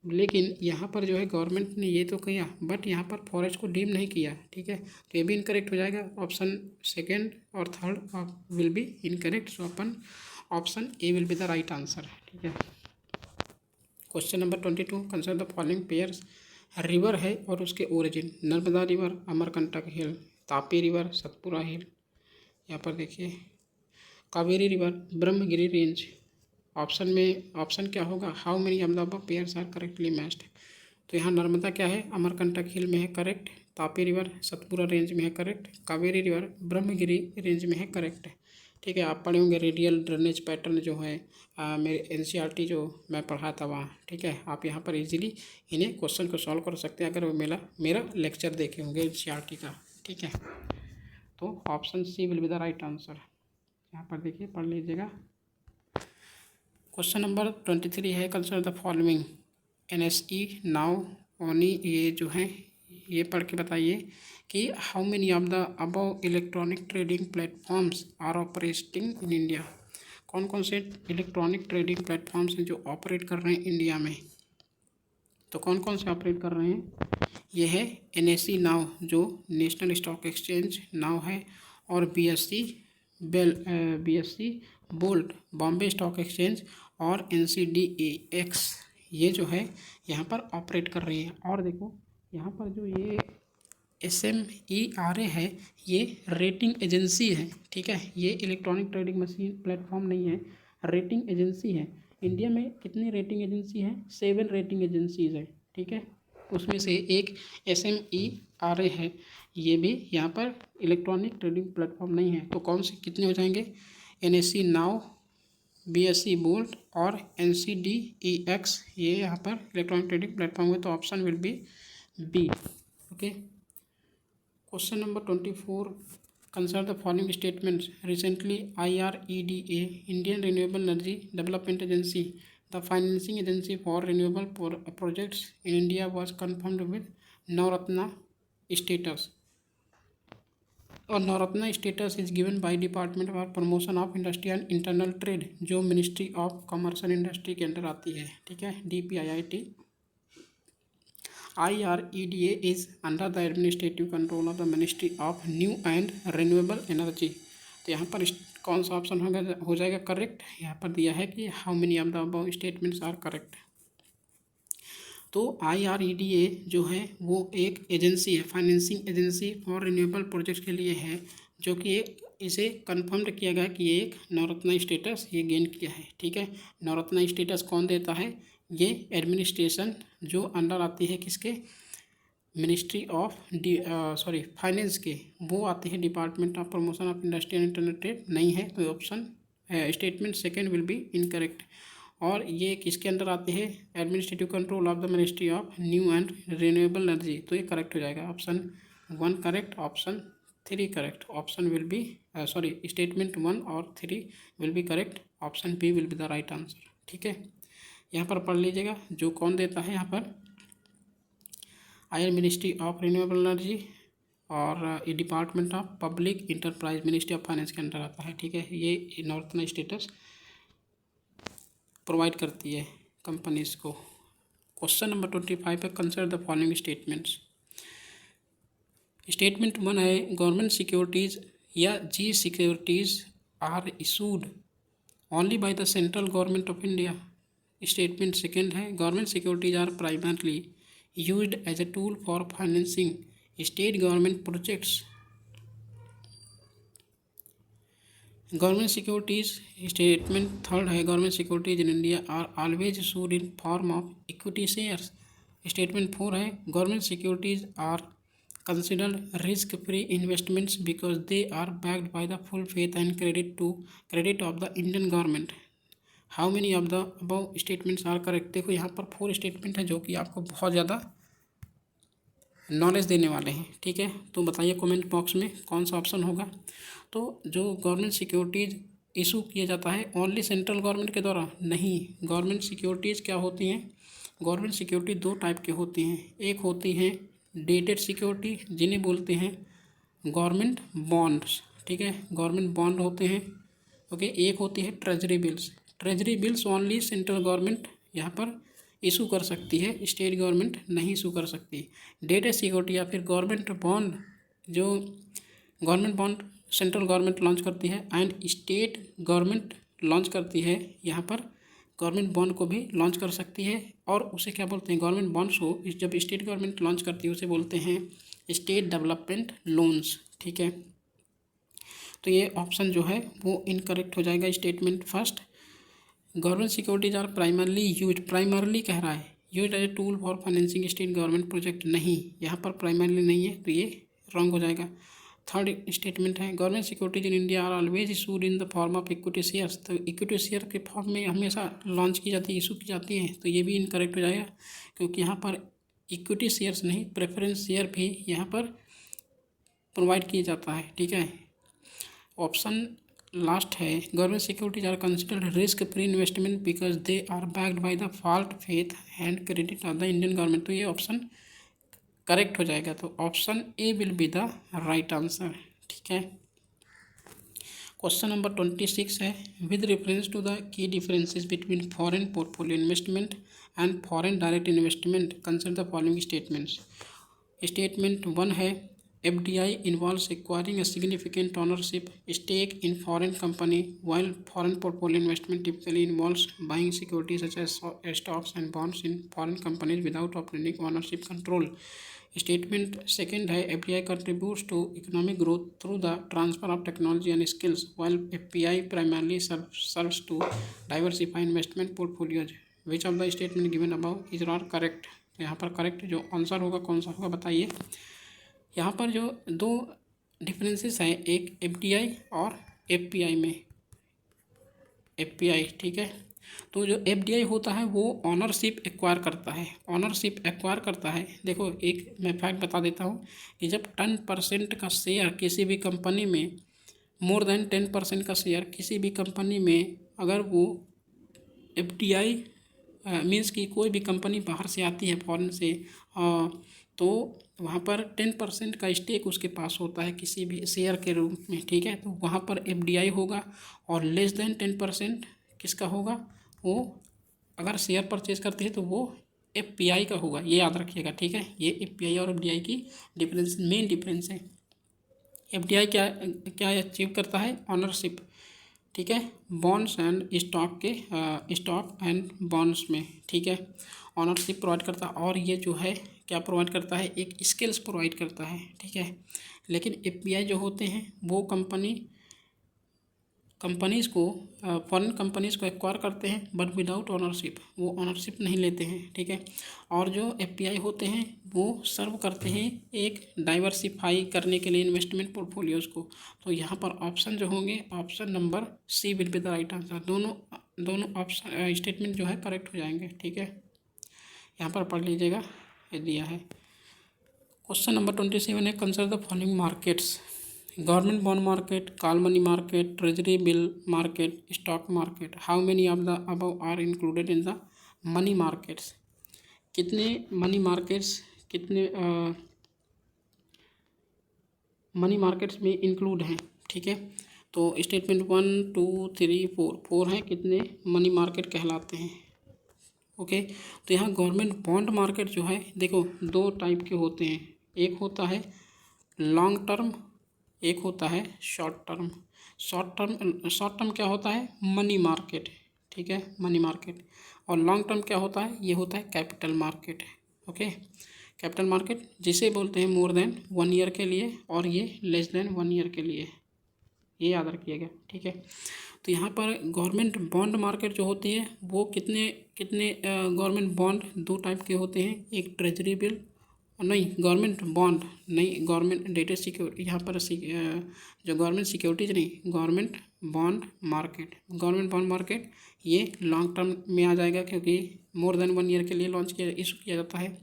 लेकिन यहाँ पर जो है गवर्नमेंट ने ये तो किया बट यहाँ पर फॉरेस्ट को डीम नहीं किया, ठीक है। तो ये भी इनकरेक्ट हो जाएगा। ऑप्शन सेकेंड और third will be incorrect, so अपन option A will be the right answer, ठीक है। Question number 22, consider the following pairs. River है और उसके origin, Narmada river, Amarkantak hill, Tapi river, Satpura hill, यहाँ पर देखिए Kaveri river, Brahmagiri range. Option क्या होगा, how many of the above pairs are correctly matched. तो यहाँ नर्मदा क्या है, अमरकंटक हिल में है correct, Tapi river Satpura range में है correct, Kaveri river Brahmagiri range में है करेक्ट, ठीक है। आप पढ़े होंगे रेडियल ड्रेनेज पैटर्न जो है मेरे NCERT जो मैं पढ़ा था वहाँ, ठीक है। आप यहाँ पर इजीली इन्हें क्वेश्चन को सॉल्व कर सकते हैं अगर वो मेरा लेक्चर देखे होंगे NCERT का, ठीक है। तो option C will be the right answer. यहाँ पर देखिए पढ़ लीजिएगा। क्वेश्चन नंबर 23 है consider the following. NSE now ओनी, ये जो है ये पढ़ के बताइए कि how many of the above electronic trading platforms are operating in India. कौन कौन से इलेक्ट्रॉनिक ट्रेडिंग प्लेटफॉर्म्स हैं जो ऑपरेट कर रहे हैं इंडिया में। तो कौन कौन से ऑपरेट कर रहे हैं, ये है NSE नाउ जो नेशनल स्टॉक एक्सचेंज नाउ है, और BSE bolt Bombay stock exchange, और NCDEX ये जो है यहाँ पर ऑपरेट कर रही है। और देखो यहाँ पर जो ये SMERA है ये रेटिंग एजेंसी है, ठीक है। ये इलेक्ट्रॉनिक ट्रेडिंग मशीन प्लेटफॉर्म नहीं है, रेटिंग एजेंसी है। इंडिया में कितनी रेटिंग एजेंसी है, 7 रेटिंग एजेंसीज है, ठीक है। उसमें से एक SMERA है, ये भी यहाँ पर इलेक्ट्रॉनिक ट्रेडिंग प्लेटफॉर्म नहीं है। तो कौन से कितने हो जाएंगे, NSE नाउ, BSE बोल्ट और NCDEX ये यहाँ पर इलेक्ट्रॉनिक ट्रेडिंग प्लेटफॉर्म है। तो option will be B, okay. Question number 24, consider the following statements. Recently IREDA Indian renewable energy development agency, the financing agency for renewable projects in India was confirmed with Navratna status, और Navratna status is given by department for promotion of industry and internal trade जो ministry of commerce and industry के अंदर आती है, ठीक है, DPIIT। IREDA is under the administrative control of the ministry of new and renewable energy. तो यहाँ पर कौन सा ऑप्शन हो जाएगा करेक्ट, यहाँ पर दिया है कि how many of the above statements are correct. तो IREDA जो है वो एक एजेंसी है, financing agency for renewable projects के लिए है, जो कि इसे कन्फर्म किया गया कि ये एक नवरत्ना स्टेटस ये गेन किया है, ठीक है। नवरत्ना स्टेटस कौन देता है, ये एडमिनिस्ट्रेशन जो अंडर आती है किसके, मिनिस्ट्री ऑफ फाइनेंस के, वो आती है department of promotion of industry and internal trade नहीं है। तो option statement second will be incorrect. और ये किसके अंदर आते हैं, administrative control of the ministry of new and renewable energy, तो ये करेक्ट हो जाएगा। Option 1 correct, option 3 correct, option will be sorry, statement 1 और 3 will be correct, option B will be the right answer. ठीक है, यहाँ पर पढ़ लीजिएगा जो कौन देता है यहाँ पर, आयर मिनिस्ट्री ऑफ रिन्यूएबल एनर्जी और ये department of public enterprise ministry of finance के अंडर आता है। ठीक है, ये नॉर्थन स्टेटस प्रोवाइड करती है कंपनीज को। क्वेश्चन नंबर 25 पे consider the following statements. Statement 1 है गवर्नमेंट सिक्योरिटीज़ या G securities are issued only by the central government of India. Statement second है government securities are primarily used as a tool for financing state government projects. Government securities statement third है government securities in India are always issued in form of equity shares. Statement 4 है government securities are considered risk-free investments because they are backed by the full faith and credit of the Indian government. How many of the above statements are correct? देखो यहाँ पर 4 statement है जो कि आपको बहुत ज़्यादा नॉलेज देने वाले हैं। ठीक है, तो बताइए कमेंट बॉक्स में कौन सा ऑप्शन होगा। तो जो गवर्नमेंट सिक्योरिटीज़ इशू किया जाता है ओनली सेंट्रल गवर्नमेंट के द्वारा नहीं, गवर्नमेंट सिक्योरिटीज़ क्या होती हैं, गवर्नमेंट सिक्योरिटी 2 टाइप की होती हैं। एक होती हैं डेटेड सिक्योरिटी जिन्हें बोलते हैं गवर्नमेंट बॉन्ड्स। ठीक है, गवर्नमेंट बॉन्ड होते हैं। ओके, एक होती है treasury bills. Treasury bills only central government यहाँ पर इशू कर सकती है, स्टेट गवर्नमेंट नहीं इशू कर सकती। डेटेड सिक्योरिटी या फिर गवर्नमेंट बॉन्ड, जो government bond central government launch करती है एंड स्टेट गवर्नमेंट लॉन्च करती है, यहाँ पर गवर्नमेंट बॉन्ड को भी लॉन्च कर सकती है। और उसे क्या बोलते हैं, गवर्नमेंट बॉन्ड्स को जब स्टेट गवर्नमेंट लॉन्च करती है उसे बोलते हैं स्टेट डेवलपमेंट लोन्स। ठीक है, तो ये ऑप्शन जो है वो इनकरेक्ट हो जाएगा। Statement first government securities are primarily use, primarily कह रहा है use as a tool for financing state government project, नहीं, यहाँ पर प्राइमरली नहीं है, तो ये रॉन्ग हो जाएगा। थर्ड स्टेटमेंट है government securities in India are always issued in the form of equity shares, तो इक्विटी शेयर के फॉर्म में हमेशा लॉन्च की जाती है, इशू की जाती है, तो ये भी इनकरेक्ट हो जाएगा क्योंकि यहाँ पर इक्विटी शेयर्स नहीं प्रेफरेंस शेयर भी यहाँ पर प्रोवाइड किया जाता है। ठीक है, ऑप्शन लास्ट है government securities are considered risk free investment because they are backed by the fault faith and credit of the Indian government, तो ये ऑप्शन करेक्ट हो जाएगा। तो option A will be the right answer. ठीक है, question number 26 है with reference to the key differences between foreign portfolio investment and foreign direct investment consider the following statements. Statement 1 है FDI involves acquiring a significant ownership stake in foreign company, while foreign portfolio investment typically involves buying securities such as stocks and bonds in foreign companies without obtaining ownership control. Statement second है FDI contributes to economic growth through the transfer of technology and skills, while FPI primarily serves to diversify investment portfolios. Which of the statement given above is not correct? यहाँ पर correct जो answer होगा कौन सा होगा बताइए। यहाँ पर जो 2 डिफरेंसेस हैं, एक FDI और FPI में, FPI। ठीक है, तो जो FDI होता है वो ऑनरशिप एक्वायर करता है, ऑनरशिप एक्वायर करता है। देखो एक मैं फैक्ट बता देता हूँ कि जब 10% का शेयर किसी भी कंपनी में, मोर देन 10% का शेयर किसी भी कंपनी में अगर वो FDI मीन्स कि कोई भी कंपनी बाहर से आती है फॉरेन से, तो वहाँ पर 10% का स्टेक उसके पास होता है किसी भी शेयर के रूप में। ठीक है, तो वहाँ पर FDI होगा और लेस देन 10% किसका होगा, वो अगर शेयर परचेज करते हैं तो वो FPI का होगा, ये याद रखिएगा। ठीक है, ये FPI और FDI की डिफरेंस, मेन डिफरेंस है। FDI क्या क्या अचीव करता है, ऑनरशिप। ठीक है, बॉन्ड्स एंड स्टॉक के स्टॉक एंड बॉन्ड्स में। ठीक है, ऑनरशिप प्रोवाइड करता है और ये जो है क्या प्रोवाइड करता है, एक स्किल्स प्रोवाइड करता है। ठीक है, लेकिन FPI जो होते हैं वो कंपनीज़ को, फॉरेन कंपनीज़ को एक्वायर करते हैं बट विदाउट ऑनरशिप, वो ऑनरशिप नहीं लेते हैं। ठीक है, और जो FPI होते हैं वो सर्व करते हैं एक डाइवर्सिफाई करने के लिए इन्वेस्टमेंट पोर्टफोलियोज़ को। तो यहाँ पर ऑप्शन जो होंगे, option number C will be the right answer. दोनों ऑप्शन स्टेटमेंट जो है करेक्ट हो जाएंगे। ठीक है, यहाँ पर पढ़ लीजिएगा, ये दिया है। क्वेश्चन नंबर 27 है consider the following markets. Government bond market, call money market, treasury bill market, stock market. How many of the above are included in the money markets? कितने मनी मार्केट्स, कितने मनी मार्केट्स में include हैं? ठीक है, तो statement 1 2 3 4, 4 हैं, कितने money market कहलाते हैं? ओके, तो यहाँ गवर्नमेंट बॉन्ड मार्केट जो है, देखो दो टाइप के होते हैं, एक होता है लॉन्ग टर्म, एक होता है शॉर्ट टर्म। शॉर्ट टर्म क्या होता है? Money market. ठीक है, मनी मार्केट। और लॉन्ग टर्म क्या होता है? ये होता है capital market. Okay, capital market जिसे बोलते हैं मोर देन 1 ईयर के लिए, और ये लेस देन 1 ईयर के लिए, ये याद रखिएगा। ठीक है, तो यहाँ पर गवर्नमेंट बॉन्ड मार्केट जो होती है वो कितने कितने गवर्नमेंट बॉन्ड दो टाइप के होते हैं, एक ट्रेजरी बिल, नहीं गवर्नमेंट बॉन्ड नहीं, गवर्नमेंट डेटेड सिक्योरिटी, यहाँ पर जो गवर्नमेंट सिक्योरिटीज नहीं, government bond market. Government bond market ये लॉन्ग टर्म में आ जाएगा, क्योंकि मोर देन 1 ईयर के लिए लॉन्च किया इशू किया जाता है।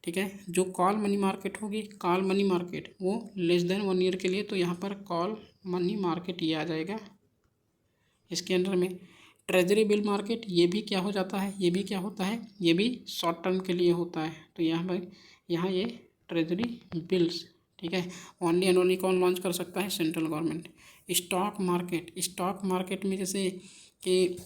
ठीक है, जो कॉल मनी मार्केट होगी, कॉल मनी मार्केट वो लेस देन 1 ईयर के लिए, तो यहाँ पर कॉल मनी मार्केट ये आ जाएगा इसके अंडर में। ट्रेजरी बिल मार्केट ये भी क्या हो जाता है, ये भी क्या होता है, ये भी शॉर्ट टर्म के लिए होता है। तो यहाँ ये ट्रेजरी बिल्स। ठीक है, ओनली एंड ओनली कौन लॉन्च कर सकता है? Central government. Stock market, stock market में जैसे कि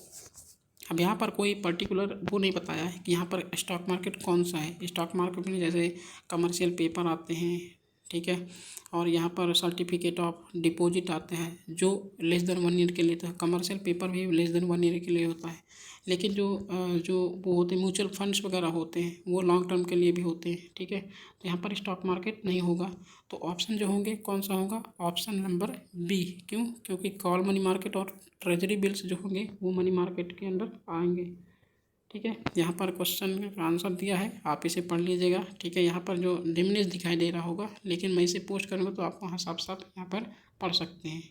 अब यहाँ पर कोई पर्टिकुलर वो नहीं बताया है कि यहाँ पर स्टॉक मार्केट कौन सा है। स्टॉक मार्केट में जैसे कमर्शियल पेपर आते हैं, ठीक है, और यहाँ पर सर्टिफिकेट ऑफ डिपॉजिट आते हैं जो लेस देन 1 ईयर के लिए, तो कमर्शियल पेपर भी लेस देन 1 ईयर के लिए होता है। लेकिन जो वो होते हैं म्यूचुअल फंड्स वगैरह होते हैं वो लॉन्ग टर्म के लिए भी होते हैं। ठीक है, तो यहाँ पर स्टॉक मार्केट नहीं होगा। तो ऑप्शन जो होंगे कौन सा होगा? Option number B. क्यों? क्योंकि कॉल मनी मार्केट और ट्रेजरी बिल्स जो होंगे वो मनी मार्केट के अंदर आएंगे। ठीक है, यहाँ पर क्वेश्चन का आंसर दिया है, आप इसे पढ़ लीजिएगा। ठीक है, यहाँ पर जो डिमिनिश दिखाई दे रहा होगा, लेकिन मैं इसे पोस्ट करूँगा तो आप वहाँ साफ साफ यहाँ पर पढ़ सकते हैं।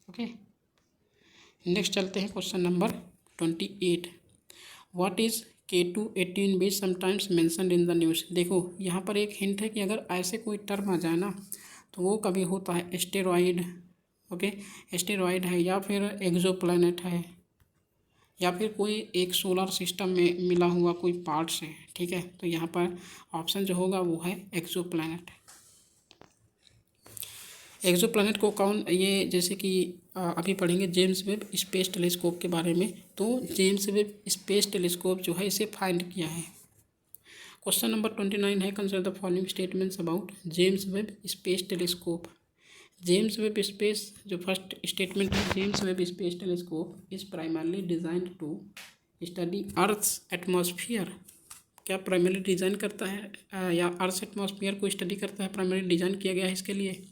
ओके, नेक्स्ट चलते हैं question number 28। What is K218B sometimes mentioned in the news? देखो यहाँ पर एक हिंट है कि अगर ऐसे कोई टर्म आ जाए ना तो वो कभी होता है एस्टेरॉइड। ओके, एस्टेरॉइड है, या फिर एक्सोप्लैनेट है, या फिर कोई एक सोलर सिस्टम में मिला हुआ कोई पार्ट्स है। ठीक है, तो यहाँ पर ऑप्शन जो होगा वो है एक्सोप्लैनेट। एक्सोप्लैनेट को कौन, ये जैसे कि अभी पढ़ेंगे जेम्स वेब स्पेस टेलीस्कोप के बारे में, तो जेम्स वेब स्पेस टेलीस्कोप जो है इसे फाइंड किया है। क्वेश्चन नंबर 29 है, consider the following statements about James Webb space telescope. James Webb space, जो फर्स्ट स्टेटमेंट है, James Webb space telescope is primarily designed to study earth's atmosphere. क्या primarily design करता है या अर्थ एटमॉस्फेयर को study करता है, प्राइमरली डिज़ाइन किया गया है इसके लिए।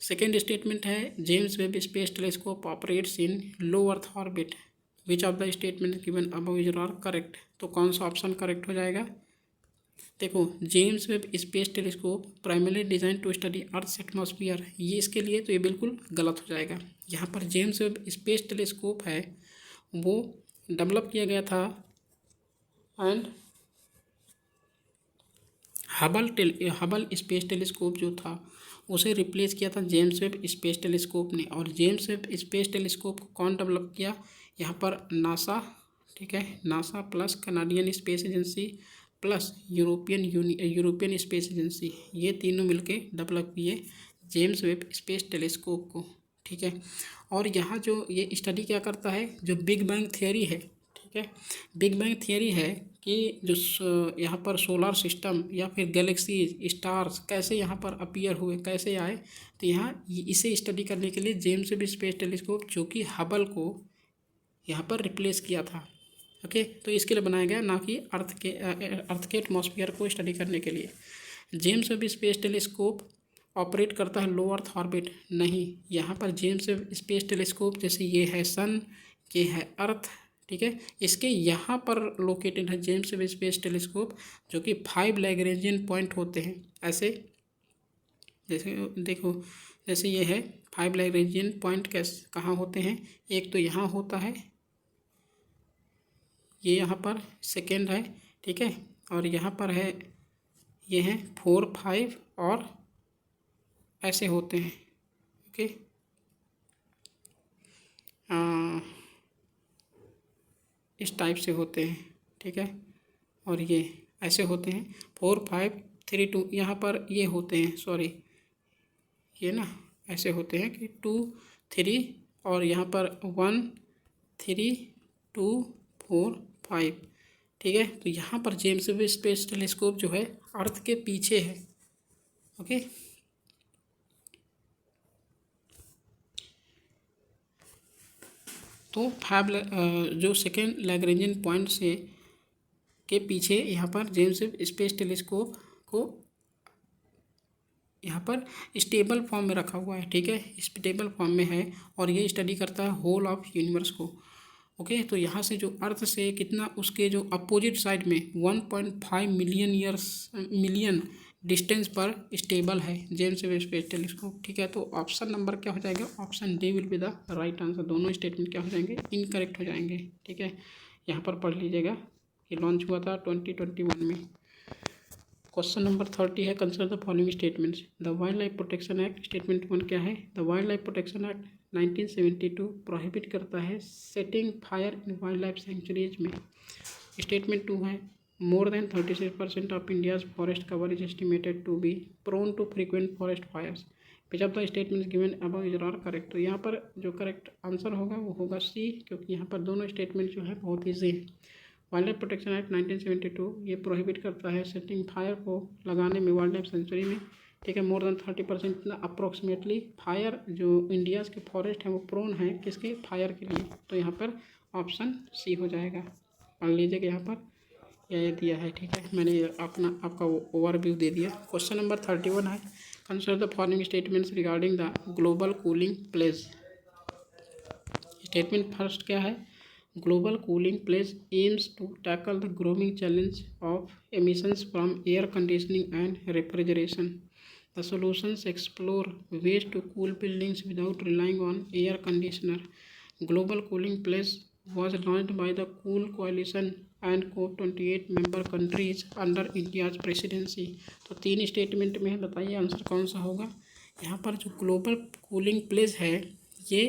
सेकेंड स्टेटमेंट है, James Webb space telescope operates in low earth orbit. Which of the statement given above is are correct? तो कौन सा ऑप्शन करेक्ट हो जाएगा? देखो, James Webb space telescope primarily design to study earth atmosphere, ये इसके लिए तो ये बिल्कुल गलत हो जाएगा। यहाँ पर जेम्स वेब स्पेस टेलीस्कोप है वो डेवलप किया गया था एंड हबल स्पेस टेलीस्कोप जो था उसे रिप्लेस किया था जेम्स वेब स्पेस टेलीस्कोप ने। और जेम्स वेब स्पेस टेलीस्कोप को कौन डेवलप किया? यहाँ पर नासा। ठीक है, NASA plus Canadian space agency plus European space agency, ये तीनों मिलके डेवलप किए जेम्स वेब स्पेस टेलीस्कोप को। ठीक है, और यहाँ जो ये स्टडी क्या करता है, जो बिग बैंग थियरी है, ठीक है, बिग बैंग थियरी है कि जो यहाँ पर सोलर सिस्टम या फिर गैलेक्सीज स्टार्स कैसे यहाँ पर अपीयर हुए, कैसे आए, तो यहाँ इसे स्टडी करने के लिए जेम्स वेब स्पेस टेलीस्कोप, जो कि हबल को यहाँ पर रिप्लेस किया था। ओके, तो इसके लिए बनाया गया, ना कि अर्थ के एटमॉस्फेयर को स्टडी करने के लिए। James Webb space telescope operate करता है लो अर्थ ऑर्बिट? नहीं, यहाँ पर जेम्स वेब स्पेस टेलीस्कोप जैसे ये है सन, ये है अर्थ, ठीक है, इसके यहाँ पर लोकेटेड है जेम्स वेब स्पेस टेलीस्कोप, जो कि 5 लैग्रेंजियन पॉइंट होते हैं ऐसे। जैसे देखो, जैसे ये है 5 लैग्रेंजियन पॉइंट कैसे कहाँ होते हैं, एक तो यहाँ होता है, ये यहाँ पर सेकेंड है, ठीक है, और यहाँ पर है, ये है 4 5 और ऐसे होते हैं। ओके, इस टाइप से होते हैं, ठीक है। और ये ऐसे होते हैं 4 5 3 2, यहाँ पर ये होते हैं, सॉरी ये ना ऐसे होते हैं कि 2 3 और यहाँ पर 1 3 2 4 5, ठीक है। तो यहाँ पर जेम्स वेब स्पेस टेलीस्कोप जो है अर्थ के पीछे है। ओके, तो जो सेकेंड लैग्रेंजियन पॉइंट से के पीछे यहाँ पर जेम्स वेब स्पेस टेलीस्कोप को यहाँ पर स्टेबल फॉर्म में रखा हुआ है, ठीक है, स्टेबल फॉर्म में है और ये स्टडी करता है होल ऑफ यूनिवर्स को। ओके, तो यहाँ से जो अर्थ से कितना उसके जो अपोजिट साइड में 1.5 मिलियन डिस्टेंस पर स्टेबल है जेम्स वेब स्पेस टेलीस्कोप, ठीक है। तो ऑप्शन नंबर क्या हो जाएगा, option D will be the right answer. दोनों स्टेटमेंट क्या हो जाएंगे, इनकरेक्ट हो जाएंगे, ठीक है। यहाँ पर पढ़ लीजिएगा, ये लॉन्च हुआ था 2021 में। क्वेश्चन नंबर 30 है, consider the following statements. The wild life protection act, statement 1 क्या है, the wild life protection act 1972 prohibit करता है setting fire in wild life sanctuaries में। स्टेटमेंट 2 है, more than 36% of India's forest cover is estimated to be prone to frequent forest fires. Which of the statements given above is are correct. तो यहाँ पर जो correct answer होगा वो होगा सी, क्योंकि यहाँ पर दोनों स्टेटमेंट जो है बहुत ईजी है। वाइल्ड लाइफ प्रोटेक्शन एक्ट 1972 ये प्रोहिबिट करता है सेटिंग फायर को लगाने में वाइल्ड लाइफ सेंचुरी में, ठीक है। मोर देन 30% इतना अप्रोक्सीमेटली फायर जो इंडियाज़ के फॉरेस्ट हैं वो प्रोन है किसके, फायर के लिए। तो यहाँ पर ऑप्शन सी हो जाएगा। पढ़ लीजिएगा, यहाँ पर यह दिया है, ठीक है। मैंने आपका ओवरव्यू दे दिया। क्वेश्चन नंबर 31 है, consider the following statements regarding the global cooling pledge. Statement first क्या है, global cooling pledge aims to tackle the growing challenge of emissions from air conditioning and refrigeration. The solutions explore ways to cool buildings without relying on air conditioner. Global cooling pledge was launched by the Cool Coalition and COP28 member countries under India's presidency. तो 3 statement में बताइए answer कौन सा होगा। यहाँ पर जो global cooling pledge है ये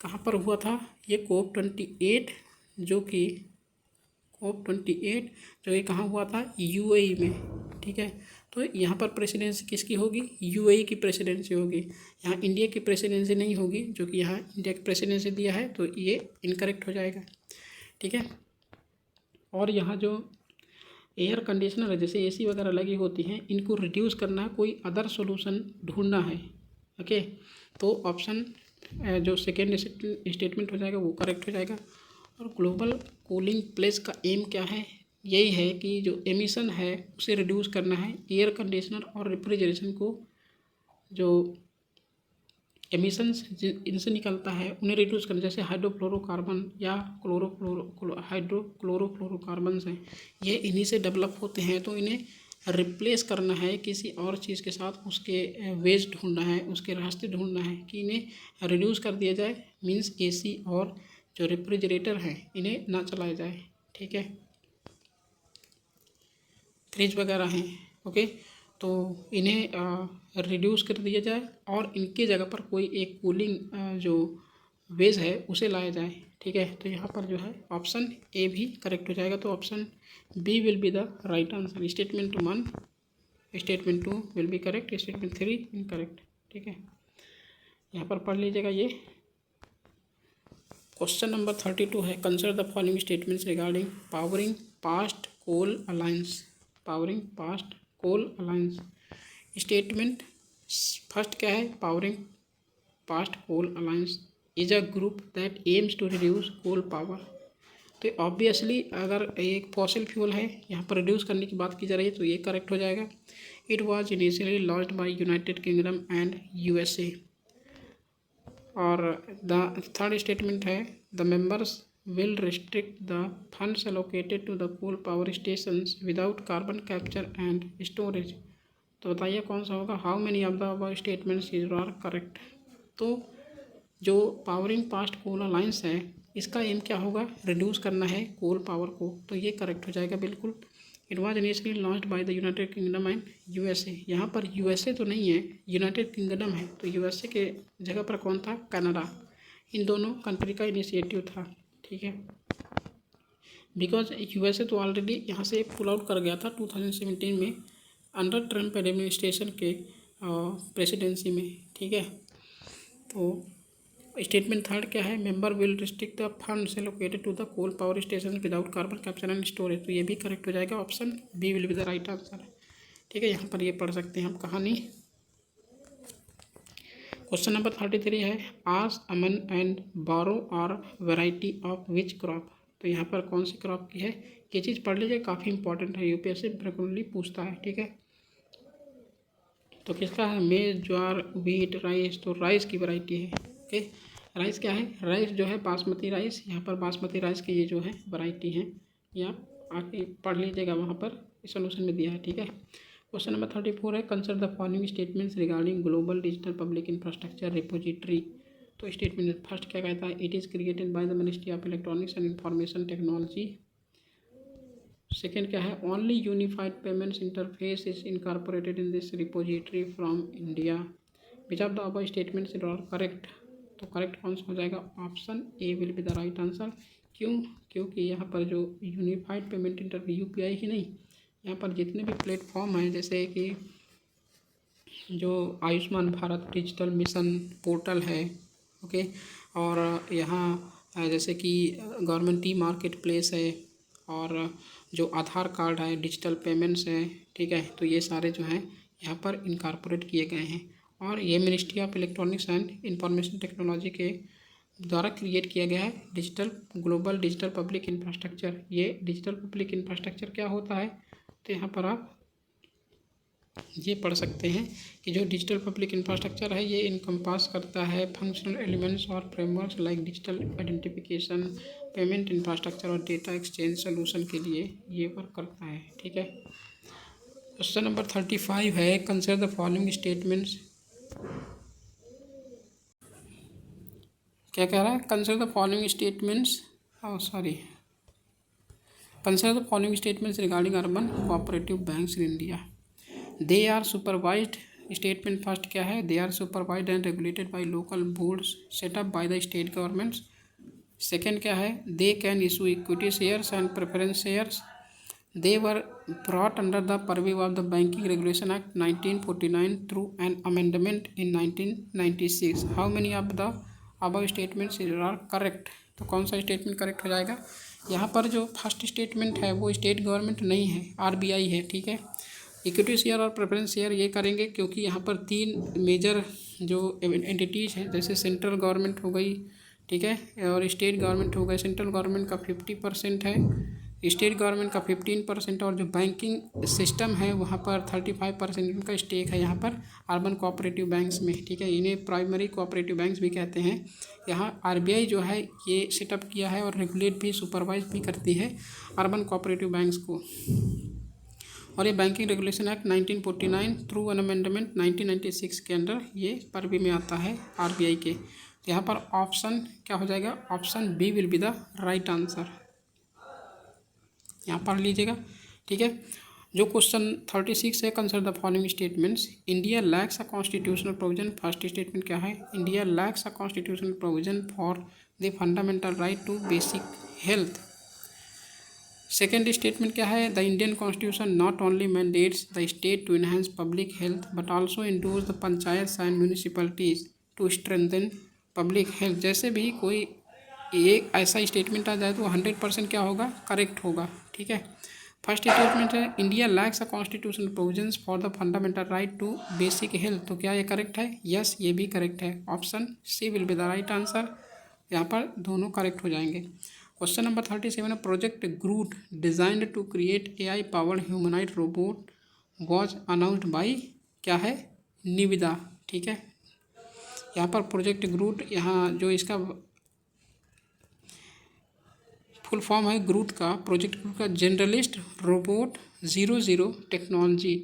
कहाँ पर हुआ था, ये COP28 जो कि कहाँ हुआ था, यूएई में, ठीक है। तो यहाँ पर प्रेसिडेंसी किसकी होगी, यूएई की प्रेसिडेंसी होगी, यहाँ इंडिया की प्रेसिडेंसी नहीं होगी, जो कि यहाँ इंडिया की प्रेसिडेंसी दिया है, तो ये इनकरेक्ट हो जाएगा, ठीक है। और यहाँ जो एयर कंडीशनर है, जैसे एसी वगैरह लगी होती हैं, इनको रिड्यूस करना है, कोई अदर सोल्यूशन ढूंढना है। ओके, तो ऑप्शन जो सेकेंड स्टेटमेंट हो जाएगा वो करेक्ट हो जाएगा। और ग्लोबल कूलिंग प्लेज का एम क्या है, यही है कि जो एमिशन है उसे रिड्यूस करना है, एयर कंडीशनर और रेफ्रिजरेशन को जो एमिशंस इनसे निकलता है उन्हें रिड्यूस करना, जैसे हाइड्रोफ्लोरोकार्बन या हाइड्रोक्लोरोफ्लोरोकार्बन्स हैं, ये इन्हीं से डेवलप होते हैं। तो इन्हें रिप्लेस करना है किसी और चीज़ के साथ, उसके वेज ढूंढना है, उसके रास्ते ढूंढना है कि इन्हें रिड्यूस कर दिया जाए। मींस एसी और जो रेफ्रिजरेटर हैं इन्हें ना चलाया जाए, ठीक है। फ्रिज वगैरह हैं, ओके, तो इन्हें रिड्यूस कर दिया जाए और इनके जगह पर कोई एक कूलिंग जो वेज है उसे लाया जाए, ठीक है। तो यहाँ पर जो है ऑप्शन ए भी करेक्ट हो जाएगा। तो option B will be the right answer. Statement 1 statement 2 will be correct, statement 3 incorrect, ठीक है। यहाँ पर पढ़ लीजिएगा, ये क्वेश्चन नंबर 32 है, consider the following statements regarding powering past coal alliance. Powering past coal alliance, statement first क्या है, powering past coal alliance is a group that aims to reduce coal power. तो ऑब्वियसली अगर एक fossil fuel है, यहाँ पर reduce करने की बात की जा रही है, तो ये करेक्ट हो जाएगा। It was initially launched by United kingdom and USA. और द थर्ड स्टेटमेंट है, the members will restrict the funds allocated to the coal power stations without carbon capture and storage। तो बताइए कौन सा होगा, how many of the above statements are correct. तो जो powering past coal alliance है इसका एम क्या होगा, रिड्यूस करना है कोल पावर को, तो ये करेक्ट हो जाएगा बिल्कुल। It was initially launched by the United kingdom and USA. यहाँ पर यूएसए तो नहीं है, यूनाइटेड किंगडम है, तो यूएसए के जगह पर कौन था, कनाडा। इन दोनों कंट्री का इनिशिएटिव था, ठीक है। बिकॉज यूएसए तो ऑलरेडी यहाँ से पुल आउट कर गया था 2017 में अंडर ट्रम्प एडमिनिस्ट्रेशन के प्रेसिडेंसी में, ठीक है। तो स्टेटमेंट थर्ड क्या है, member will restrict the funds allocated to the coal power station without carbon capture and storage. तो ये भी करेक्ट हो जाएगा, option B will be the right answer, ठीक है। यहाँ पर ये पढ़ सकते हैं हम कहानी। क्वेश्चन नंबर 33 है, Aus, Aman and Boro are variety of which crop. तो यहाँ पर कौन सी क्रॉप की है, ये चीज़ पढ़ लीजिए, काफ़ी इंपॉर्टेंट है, यूपीएससी फ्रिक्वेंटली पूछता है, ठीक है। तो किसका है, मेज, ज्वार, व्हीट, राइस। तो राइस की वैरायटी है, ओके। राइस क्या है, राइस जो है बासमती राइस, यहाँ पर बासमती राइस की ये जो है वैरायटी है, या आके पढ़ लीजिएगा, वहाँ पर सोल्यूशन में दिया है, ठीक है। क्वेश्चन नंबर 34 है, consider the following statements regarding global digital public infrastructure repository. तो स्टेटमेंट फर्स्ट क्या कहता है, it is created by the ministry of electronics and information technology. Second क्या है, only unified payments interface is incorporated in this repository from India. Which of the above statements are correct. तो correct कौन सा हो जाएगा, option A will be the right answer. क्यों, क्योंकि यहाँ पर जो यूनिफाइड पेमेंट इंटरफेस, यूपीआई ही नहीं, यहाँ पर जितने भी प्लेटफॉर्म हैं, जैसे कि जो Ayushman Bharat digital mission portal है, ओके, और यहाँ जैसे कि गवर्नमेंट ई मार्केट प्लेस है, और जो आधार कार्ड है, डिजिटल पेमेंट्स है, ठीक है। तो ये सारे जो हैं यहाँ पर इनकॉर्पोरेट किए गए हैं, और ये ministry of electronics and information technology के द्वारा क्रिएट किया गया है digital global digital public infrastructure. ये डिजिटल पब्लिक इंफ्रास्ट्रक्चर क्या होता है, तो यहाँ पर आप ये पढ़ सकते हैं कि जो डिजिटल पब्लिक इंफ्रास्ट्रक्चर है, ये इनकम्पास करता है फंक्शनल एलिमेंट्स और frameworks like digital identification, payment infrastructure और डेटा एक्सचेंज सोल्यूशन के लिए ये वर्क करता है, ठीक है। क्वेश्चन नंबर 35 है, कंसिडर द फॉलोइंग स्टेटमेंट्स। क्या कह रहा है, consider the following statements, consider the following statements regarding urban cooperative banks in India. They are supervised. Statement first क्या है, they are supervised and regulated by local boards set up by the state governments. Second क्या है, they can issue equity shares and preference shares. They were brought under the purview of the banking regulation act 1949 through an amendment in 1996। How many of the above statements are correct. तो कौन सा statement correct हो जाएगा, यहाँ पर जो first statement है वो स्टेट गवर्नमेंट नहीं है, आरबीआई है, ठीक है। इक्विटी शेयर और प्रेफरेंस शेयर ये करेंगे क्योंकि यहाँ पर तीन मेजर जो एंटिटीज़ हैं, जैसे सेंट्रल गवर्नमेंट हो गई, ठीक है, और स्टेट गवर्नमेंट हो गए। सेंट्रल गवर्नमेंट का 50% है, स्टेट गवर्नमेंट का 15%, और जो बैंकिंग सिस्टम है वहाँ पर 35% उनका स्टेक है यहाँ पर अर्बन कोऑपरेटिव बैंक्स में, ठीक है। इन्हें प्राइमरी कोऑपरेटिव बैंक्स भी कहते हैं। यहाँ आरबीआई जो है ये सेटअप किया है और रेगुलेट भी, सुपरवाइज भी करती है अर्बन कोऑपरेटिव बैंक्स को। और ये banking regulation act 1949 through an amendment 1996 के अंडर ये परवी में आता है आरबीआई के। तो यहाँ पर ऑप्शन क्या हो जाएगा, option B will be the right answer, यहाँ पढ़ लीजिएगा, ठीक है। जो क्वेश्चन 36 है, consider the following statements. India lacks a constitutional provision. First statement क्या है, India lacks a constitutional provision for the fundamental right to basic health. Second statement क्या है, the Indian constitution not only mandates the state to enhance public health but also endorse the panchayat and municipalities to strengthen public health. जैसे भी कोई एक ऐसा statement आ जाए तो 100% क्या होगा, करेक्ट होगा, ठीक है। फर्स्ट स्टेटमेंट है, India lacks a constitutional provisions for the fundamental right to basic health. तो क्या ये करेक्ट है, यस, ये भी करेक्ट है, option C will be the right answer. यहाँ पर दोनों करेक्ट हो जाएंगे। क्वेश्चन नंबर 37 है, project Groot designed to create AI powered humanoid robot was announced by, क्या है, निविदा, ठीक है। यहाँ पर प्रोजेक्ट ग्रूट, यहाँ जो इसका फुल फॉर्म है ग्रूट का, प्रोजेक्ट ग्रूट का जनरलिस्ट रोबोट 00 टेक्नोलॉजी,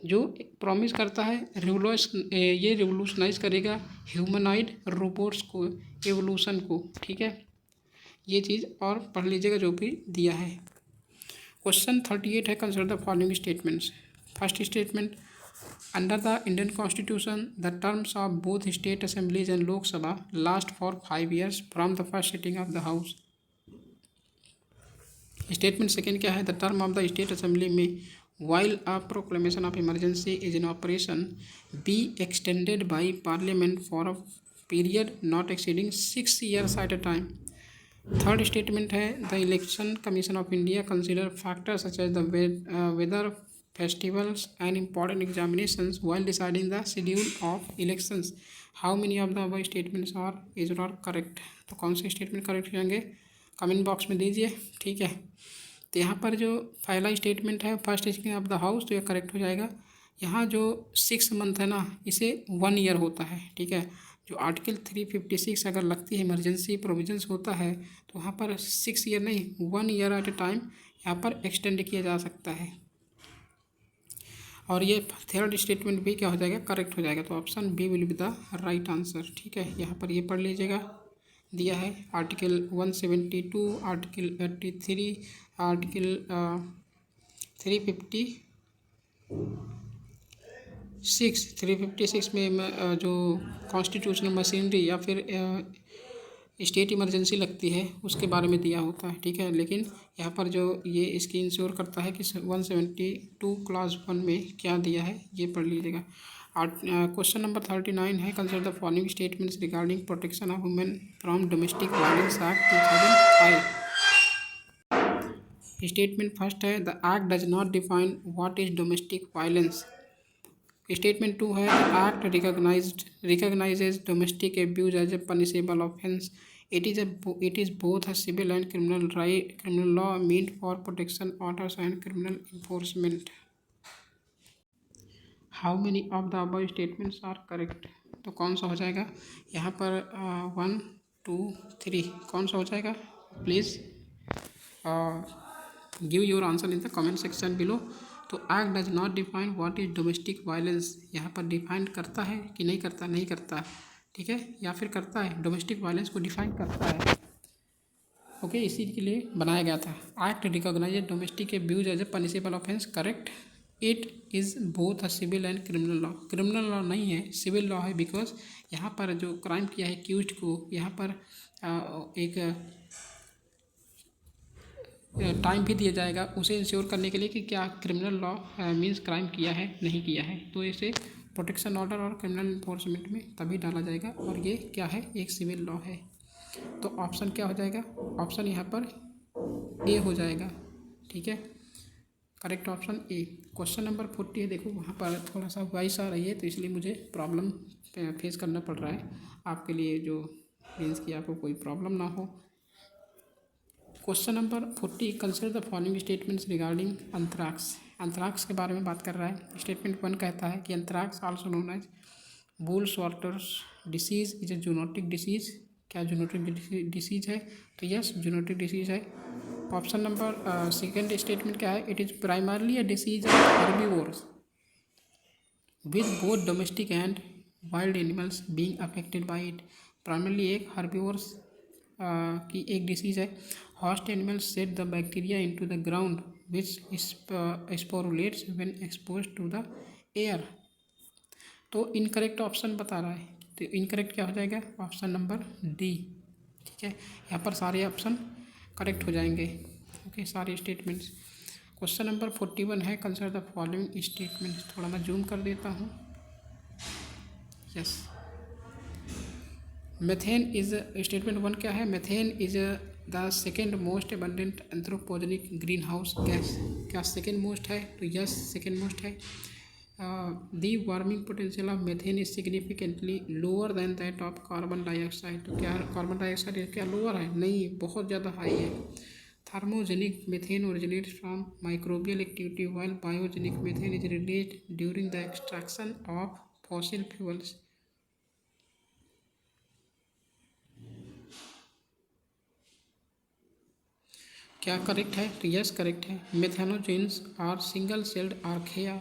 जो प्रॉमिस करता है ये रिवोल्यूशनाइज करेगा ह्यूमनॉइड रोबोट्स को, एवोल्यूशन को, ठीक है। ये चीज़ और पढ़ लीजिएगा जो भी दिया है। क्वेश्चन 38 है, consider the following statements. First statement, under the Indian constitution the terms of both state assemblies and Lok Sabha last for 5 years from the first sitting of the house. Statement second क्या है, the term of the state assembly में while a proclamation of emergency is in operation be extended by parliament for a period not exceeding 6 years at a time। Third statement है, the election commission of India consider factors such as the weather, festivals and important examinations while deciding the schedule of elections। how many of the above statements are is not correct। तो कौन से statement correct हो जाएंगे, comment box में दीजिए, ठीक है। तो यहाँ पर जो पहला स्टेटमेंट है first sitting of the house, तो ये करेक्ट हो जाएगा। यहाँ जो 6 month है ना, इसे 1 year होता है, ठीक है। जो आर्टिकल 356 अगर लगती है, इमरजेंसी प्रोविजंस होता है, तो वहाँ पर 6 year नहीं 1 year एट ए टाइम यहाँ पर एक्सटेंड किया जा सकता है। और ये थर्ड स्टेटमेंट भी क्या हो जाएगा, करेक्ट हो जाएगा। तो option B will be the right answer, ठीक है। यहाँ पर ये पढ़ लीजिएगा, दिया है आर्टिकल 172, आर्टिकल 83, आर्टिकल 356 में जो कॉन्स्टिट्यूशनल मशीनरी या फिर स्टेट इमरजेंसी लगती है उसके बारे में दिया होता है, ठीक है। लेकिन यहाँ पर जो ये इसकी इंश्योर करता है कि 172 क्लास 1 में क्या दिया है, ये पढ़ लीजिएगा। क्वेश्चन नंबर 39 है, consider the following statements regarding protection of women from domestic violence act 2005। Statement first है, the act does not define what is domestic violence. Statement 2 है, the act recognises domestic abuse as a punishable offence. it is both a civil and criminal law meant for protection orders and criminal enforcement। how many of the above statements are correct। तो कौन सा हो जाएगा यहाँ पर 1 2 3 कौन सा हो जाएगा, please give your answer in the comment section below. तो act does not define what is domestic violence, यहाँ पर डिफाइन करता है कि नहीं करता, नहीं करता, ठीक है, या फिर करता है, डोमेस्टिक वायलेंस को डिफाइन करता है, ओके। इसी के लिए बनाया गया था। Act recognise domestic abuse as a punishable offence, correct. It is both a civil and criminal law, criminal law नहीं है, सिविल लॉ है, बिकॉज यहाँ पर जो क्राइम किया है एक्यूज्ड को, यहाँ पर एक टाइम भी दिया जाएगा उसे इंश्योर करने के लिए कि क्या क्रिमिनल लॉ मीन्स क्राइम किया है नहीं किया है, तो इसे प्रोटेक्शन ऑर्डर और क्रिमिनल इन्फोर्समेंट में तभी डाला जाएगा। और ये क्या है, एक सिविल लॉ है। तो ऑप्शन क्या हो जाएगा, ऑप्शन यहाँ पर ए हो जाएगा, ठीक है, correct option A. Question number 40 है, देखो वहाँ पर थोड़ा सा वॉइस आ रही है तो इसलिए मुझे प्रॉब्लम फेस करना पड़ रहा है आपके लिए, जो मीन्स कि आपको कोई प्रॉब्लम ना हो। Question number 40, consider the following statements regarding anthrax. Anthrax के बारे में बात कर रहा है। स्टेटमेंट 1 कहता है कि anthrax also known as wool sorters disease is a zoonotic disease. क्या जूनोटिक डिसीज़ है, तो यस जूनोटिक डिसीज़ है। ऑप्शन नंबर सेकेंड स्टेटमेंट क्या है, it is primarily a disease of herbivores with both domestic and wild animals being affected by it. Primarily एक herbivores की एक disease है। Host animals set the bacteria into the ground which sporulates when exposed to the air. तो incorrect option बता रहा है, तो incorrect क्या हो जाएगा, ऑप्शन नंबर डी, ठीक है। यहाँ पर सारे ऑप्शन करेक्ट हो जाएंगे, ओके, सारे स्टेटमेंट्स। क्वेश्चन नंबर 41 है, कंसिडर द फॉलोइंग स्टेटमेंट्स। थोड़ा मैं जूम कर देता हूँ, यस। मेथेन इज, स्टेटमेंट 1 क्या है, methane is the second most abundant anthropogenic green house gas. क्या सेकेंड मोस्ट है, तो यस सेकेंड मोस्ट है। The warming potential of methane is significantly lower than that of carbon dioxide. तो क्या carbon dioxide क्या lower है, नहीं, बहुत ज़्यादा हाई है। Thermogenic methane originates from microbial activity while biogenic methane is released during the extraction of fossil fuels. क्या correct है, तो यस करेक्ट है। Methanogens are single celled archaea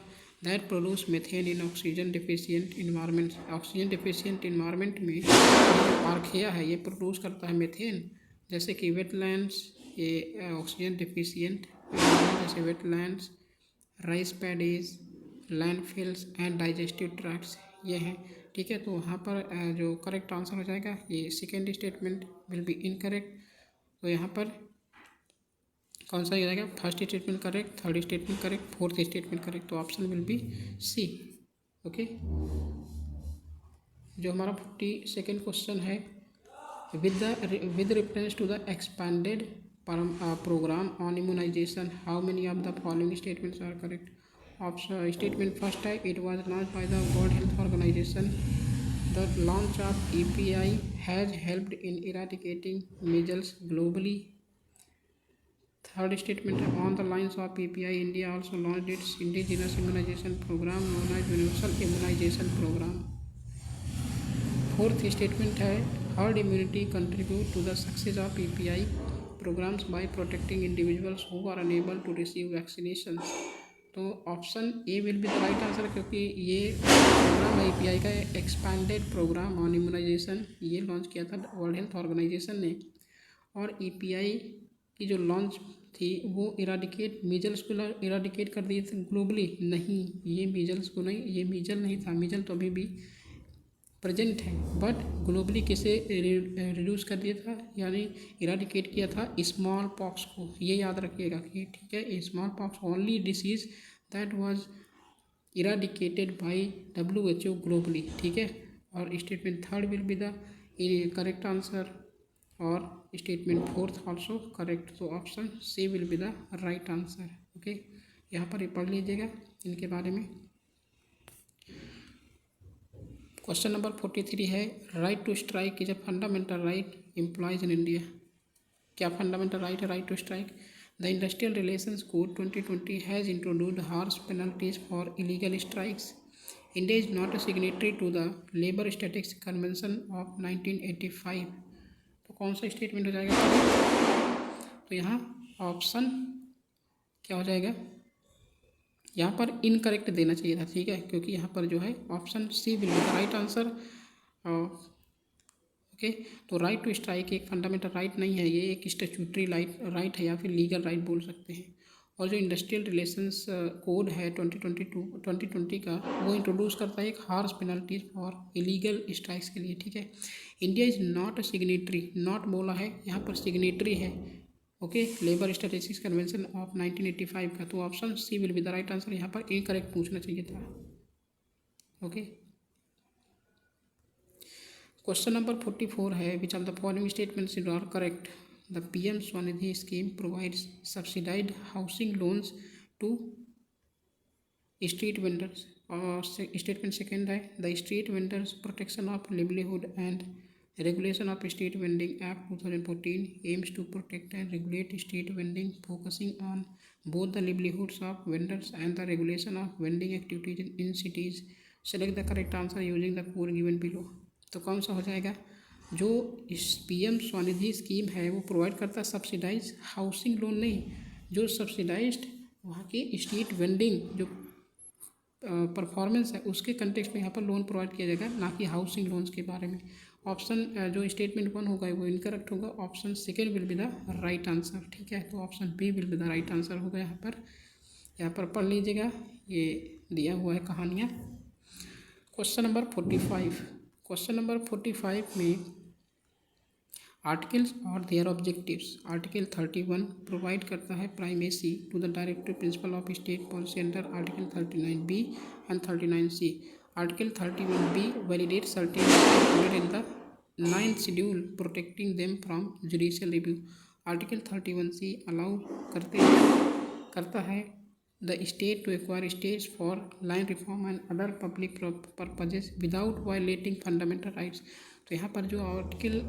that produce methane in oxygen deficient environment. Oxygen deficient environment में archaea है, ये produce करता है methane, जैसे कि वेटलैंड्स, ये ऑक्सीजन डिफिशियंट जैसे wetlands, rice paddies, landfills and digestive tracts ये हैं। ठीक है, तो वहाँ पर जो करेक्ट आंसर हो जाएगा ये second statement will be incorrect. तो यहाँ पर कौन सा हो जाएगा? First statement correct, third statement correct, fourth statement correct. तो option will be C. Okay, जो हमारा 42nd क्वेश्चन है, with reference to the expanded program on immunization, how many of the following statements are correct? Option statement first है, it was launched by the World Health Organization. The launch of EPI has helped in eradicating measles globally. Third statement है, on the lines of EPI, India also launched its indigenous immunization program known as Universal Immunization Program. Fourth statement है, herd immunity contribute to the success of EPI programs by protecting individuals who are unable to receive vaccination. तो option A will be the right answer, क्योंकि ये programme है EPI का expanded programme on immunisation, ये launch किया था world health organisation ने। और EPI की जो लॉन्च थी वो इराडिकेट मीजल्स को इराडिकेट कर दिए थे ग्लोबली। नहीं, ये मीजल्स को नहीं, ये मीजल नहीं था, मीजल तो अभी भी प्रेजेंट है, बट ग्लोबली किसे रिड्यूस कर दिया था, यानी इराडिकेट किया था स्मॉल पॉक्स को। ये याद रखिएगा कि ठीक है, small pox only disease that was eradicated by WHO globally. ठीक है, और statement third will be the correct answer और स्टेटमेंट फोर्थ ऑल्सो करेक्ट। तो option C will be the right answer. Okay, यहाँ पर पढ़ लीजिएगा इनके बारे में। क्वेश्चन नंबर 43 है, right to strike is a fundamental right employees in India. क्या फंडामेंटल राइट है right to strike? The industrial relations code 2020 has introduced harsh penalties for illegal strikes. India is not a signatory to the labour statics convention of 1985। तो कौन सा statement हो जाएगा? तो यहाँ option क्या हो जाएगा? यहाँ पर इनकरेक्ट देना चाहिए था। ठीक है, क्योंकि यहाँ पर जो है option C will be the right answer. Okay, तो राइट टू स्ट्राइक एक फंडामेंटल राइट नहीं है, ये एक स्टैट्यूटरी राइट है या फिर लीगल राइट बोल सकते हैं। और जो इंडस्ट्रियल रिलेशंस कोड है 2020 का, वो इंट्रोड्यूस करता है एक harsh penalties for illegal strikes के लिए। ठीक है, India is not a signatory, not बोला है, यहाँ पर सिग्नेटरी है। Okay, labour statistics convention of 1985 का। तो option C will be the right answer, यहाँ पर इनकरेक्ट पूछना चाहिए था। ओके, क्वेश्चन नंबर 44 है, which of the following statements are correct? The PM Svanidhi scheme provides subsidised housing loans to street vendors. और statement second है, the street vendors protection of livelihood and Regulation of Street Vending Act 2014 aims to protect and regulate street vending, focusing on both the livelihoods of vendors and the regulation of vending activities in cities. Select the correct answer using the code given below. तो कौन सा हो जाएगा? जो इस PM Svanidhi scheme है वो provide करता है सब्सिडाइज हाउसिंग लोन, नहीं, जो सब्सिडाइज्ड वहाँ की स्ट्रीट वेंडिंग जो परफॉर्मेंस है उसके कंटेक्स्ट में यहाँ पर लोन प्रोवाइड किया जाएगा, ना कि हाउसिंग लोन्स के बारे में। ऑप्शन जो स्टेटमेंट 1 होगा वो इनकरेक्ट होगा, option second will be the right answer. ठीक है, तो option B will be the right answer होगा। यहाँ पर पढ़ लीजिएगा, ये दिया हुआ है कहानियाँ। क्वेश्चन नंबर 45, क्वेश्चन नंबर 45 में आर्टिकल्स और देयर ऑब्जेक्टिव्स। आर्टिकल 31 प्रोवाइड करता है primacy to the directive principle of state policy under article 39B and 39C। Article 31B validates certain included in the 9th schedule protecting them from judicial review. Article 31C allow करता है the state to acquire states for land reform and other public purposes without violating fundamental rights. तो यहाँ पर जो article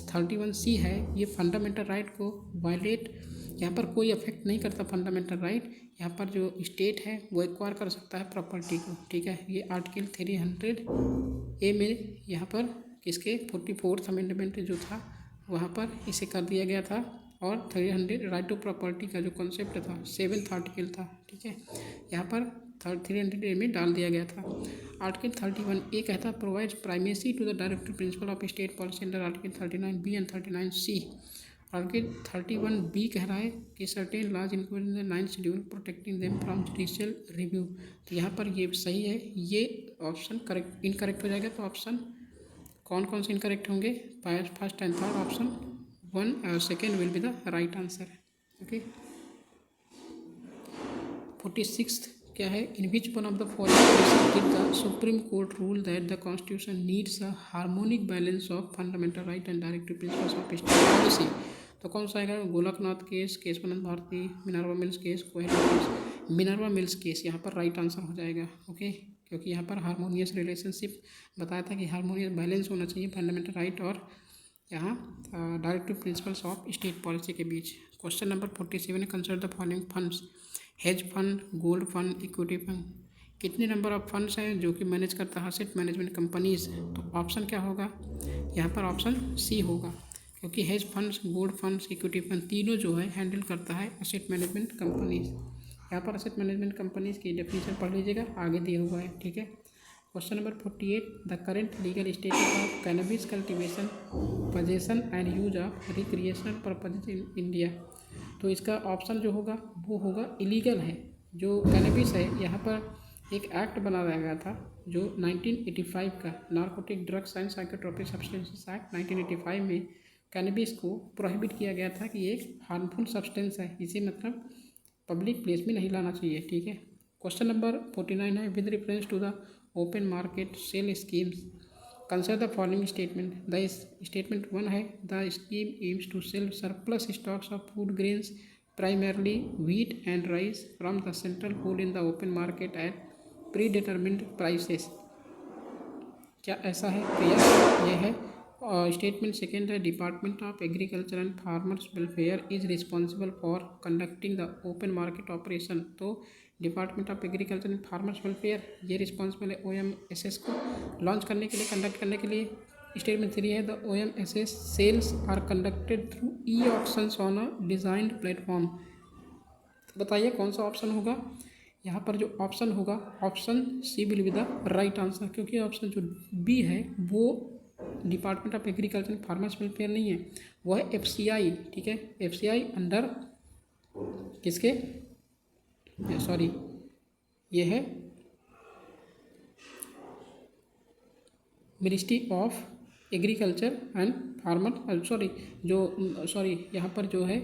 31C है ये fundamental right को violet, यहाँ पर कोई अफेक्ट नहीं करता फंडामेंटल राइट। यहाँ पर जो स्टेट है वो एक्वायर कर सकता है प्रॉपर्टी को। ठीक है, ये आर्टिकल 300A में यहाँ पर किसके 44th अमेंडमेंट जो था वहाँ पर इसे कर दिया गया था, और 300 राइट टू प्रॉपर्टी का जो कॉन्सेप्ट था 7th आर्टिकल था। ठीक है, यहाँ पर 300A में डाल दिया गया था। आर्टिकल 31A कहता है provides primacy to the directive principle of state policy under article 39B and 39C। आगे 31B कह रहा है कि certain laws include in the 9th schedule protecting them from judicial review. तो यहाँ पर ये सही है, ये ऑप्शन करेक्ट इनकरेक्ट हो जाएगा। तो ऑप्शन कौन कौन से इनकरेक्ट होंगे? फर्स्ट एंड थर्ड ऑप्शन 1 और second will be the right answer. Okay, 46 क्या है? In which one of the following did the Supreme Court rule that the constitution needs a harmonic balance of fundamental right and directive principles of state policy. तो कौन सा आएगा? Golaknath case, Kesavananda Bharati, Minerva Mills case, Koheli case. Minerva Mills case यहाँ पर right answer हो जाएगा। Okay, क्योंकि यहाँ पर हार्मोनियस रिलेशनशिप बताया था कि हार्मोनियस बैलेंस होना चाहिए फंडामेंटल राइट और यहाँ directive principles of state policy के बीच। Question number 47, consider the following funds: hedge fund, gold fund, equity fund. कितने नंबर ऑफ फंड्स हैं जो कि मैनेज करता है असेट मैनेजमेंट कंपनीज? तो ऑप्शन क्या होगा यहाँ पर? ऑप्शन सी होगा, क्योंकि hedge funds, gold funds, equity fund तीनों जो है हैंडल करता है असेट मैनेजमेंट कंपनीज। यहाँ पर असेट मैनेजमेंट कंपनीज की डेफिनेशन पढ़ लीजिएगा, आगे दिया हुआ है। ठीक है, question number 48, the current legal status of cannabis cultivation, possession and use of recreational purposes in India. तो इसका ऑप्शन जो होगा वो होगा इलीगल है। जो कैनबिस है, यहाँ पर एक एक्ट बनाया गया था जो 1985 का narcotic drugs and psychotropic substances act 1985 में कैनबिस को प्रोहिबिट किया गया था कि एक हार्मफुल सब्सटेंस है, इसे मतलब पब्लिक प्लेस में नहीं लाना चाहिए। ठीक है, क्वेश्चन नंबर 49 है, with reference to the open market sale schemes consider the following statement. The statement 1 है, the scheme aims to sell surplus stocks of food grains primarily wheat and rice from the central pool in the open market at predetermined prices. क्या ऐसा है? तो ये है। Statement second है, department of agriculture and farmers welfare is responsible for conducting the open market operation. तो department of agriculture and farmers welfare ये responsible है OMSS को लॉन्च करने के लिए, कंडक्ट करने के लिए। स्टेटमेंट 3 है, the OMSS sales are conducted through e-auctions on a designed platform. बताइए कौन सा ऑप्शन होगा? यहाँ पर जो ऑप्शन होगा option C will be the right answer, क्योंकि ऑप्शन जो बी है वो department of agriculture and farmers welfare नहीं है, वो है FCI। ठीक है, FCI अंडर किसके? सॉरी, ये है ministry of agriculture and farmer, sorry यहाँ पर जो है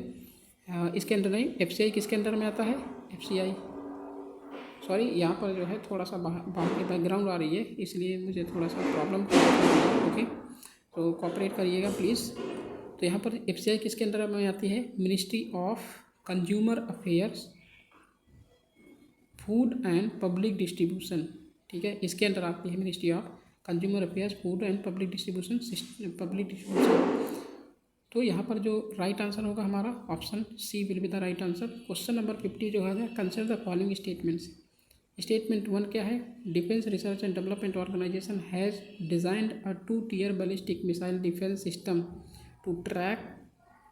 इसके अंडर नहीं, FCI किसके अंडर में आता है? FCI, सॉरी यहाँ पर जो है थोड़ा सा बाहर की बैकग्राउंड आ रही है, इसलिए मुझे थोड़ा सा प्रॉब्लम। ओके, तो कोऑपरेट करिएगा प्लीज़। तो यहाँ पर FCI किसके अंदर में आती है? Ministry of consumer affairs, food and public distribution. ठीक है, इसके अंदर आती है ministry of consumer affairs, food and public distribution. तो यहाँ पर जो राइट आंसर होगा हमारा option C will be the right answer. Question number 50 जो है, consider the following statements. Statement 1 क्या है? Defence research and development organisation has designed a 2-tier ballistic missile defence system to track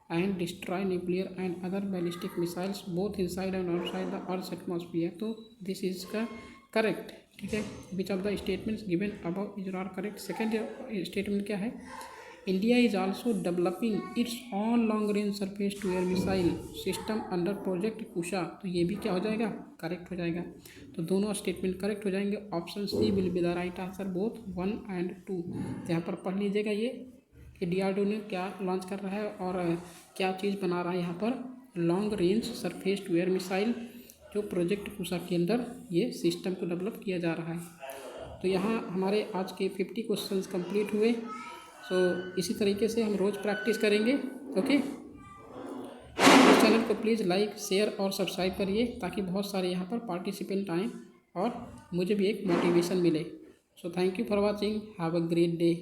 and destroy nuclear and other ballistic missiles both inside and outside the earth atmosphere. तो this is का correct. ठीक है, which of the statements given above is are correct. Second statement क्या है? India is also developing its on long range surface to air missile system under project Kusha. तो ये भी क्या हो जाएगा? करेक्ट हो जाएगा। तो दोनों स्टेटमेंट करेक्ट हो जाएंगे। Option C will be the right answer, both 1 and 2। तो यहाँ पर पढ़ लीजिएगा ये कि DRDO ने क्या लॉन्च कर रहा है और क्या चीज़ बना रहा है। यहाँ पर long range surface to air missile जो प्रोजेक्ट कुशा के अंदर ये सिस्टम को डेवलप किया जा रहा है। तो यहाँ हमारे आज के 50 क्वेश्चंस कंप्लीट हुए। सो इसी तरीके से हम रोज़ प्रैक्टिस करेंगे। ओके, इस चैनल को प्लीज़ लाइक, शेयर और सब्सक्राइब करिए ताकि बहुत सारे यहाँ पर पार्टिसिपेंट आएँ और मुझे भी एक मोटिवेशन मिले। So thank you for watching, have a great day.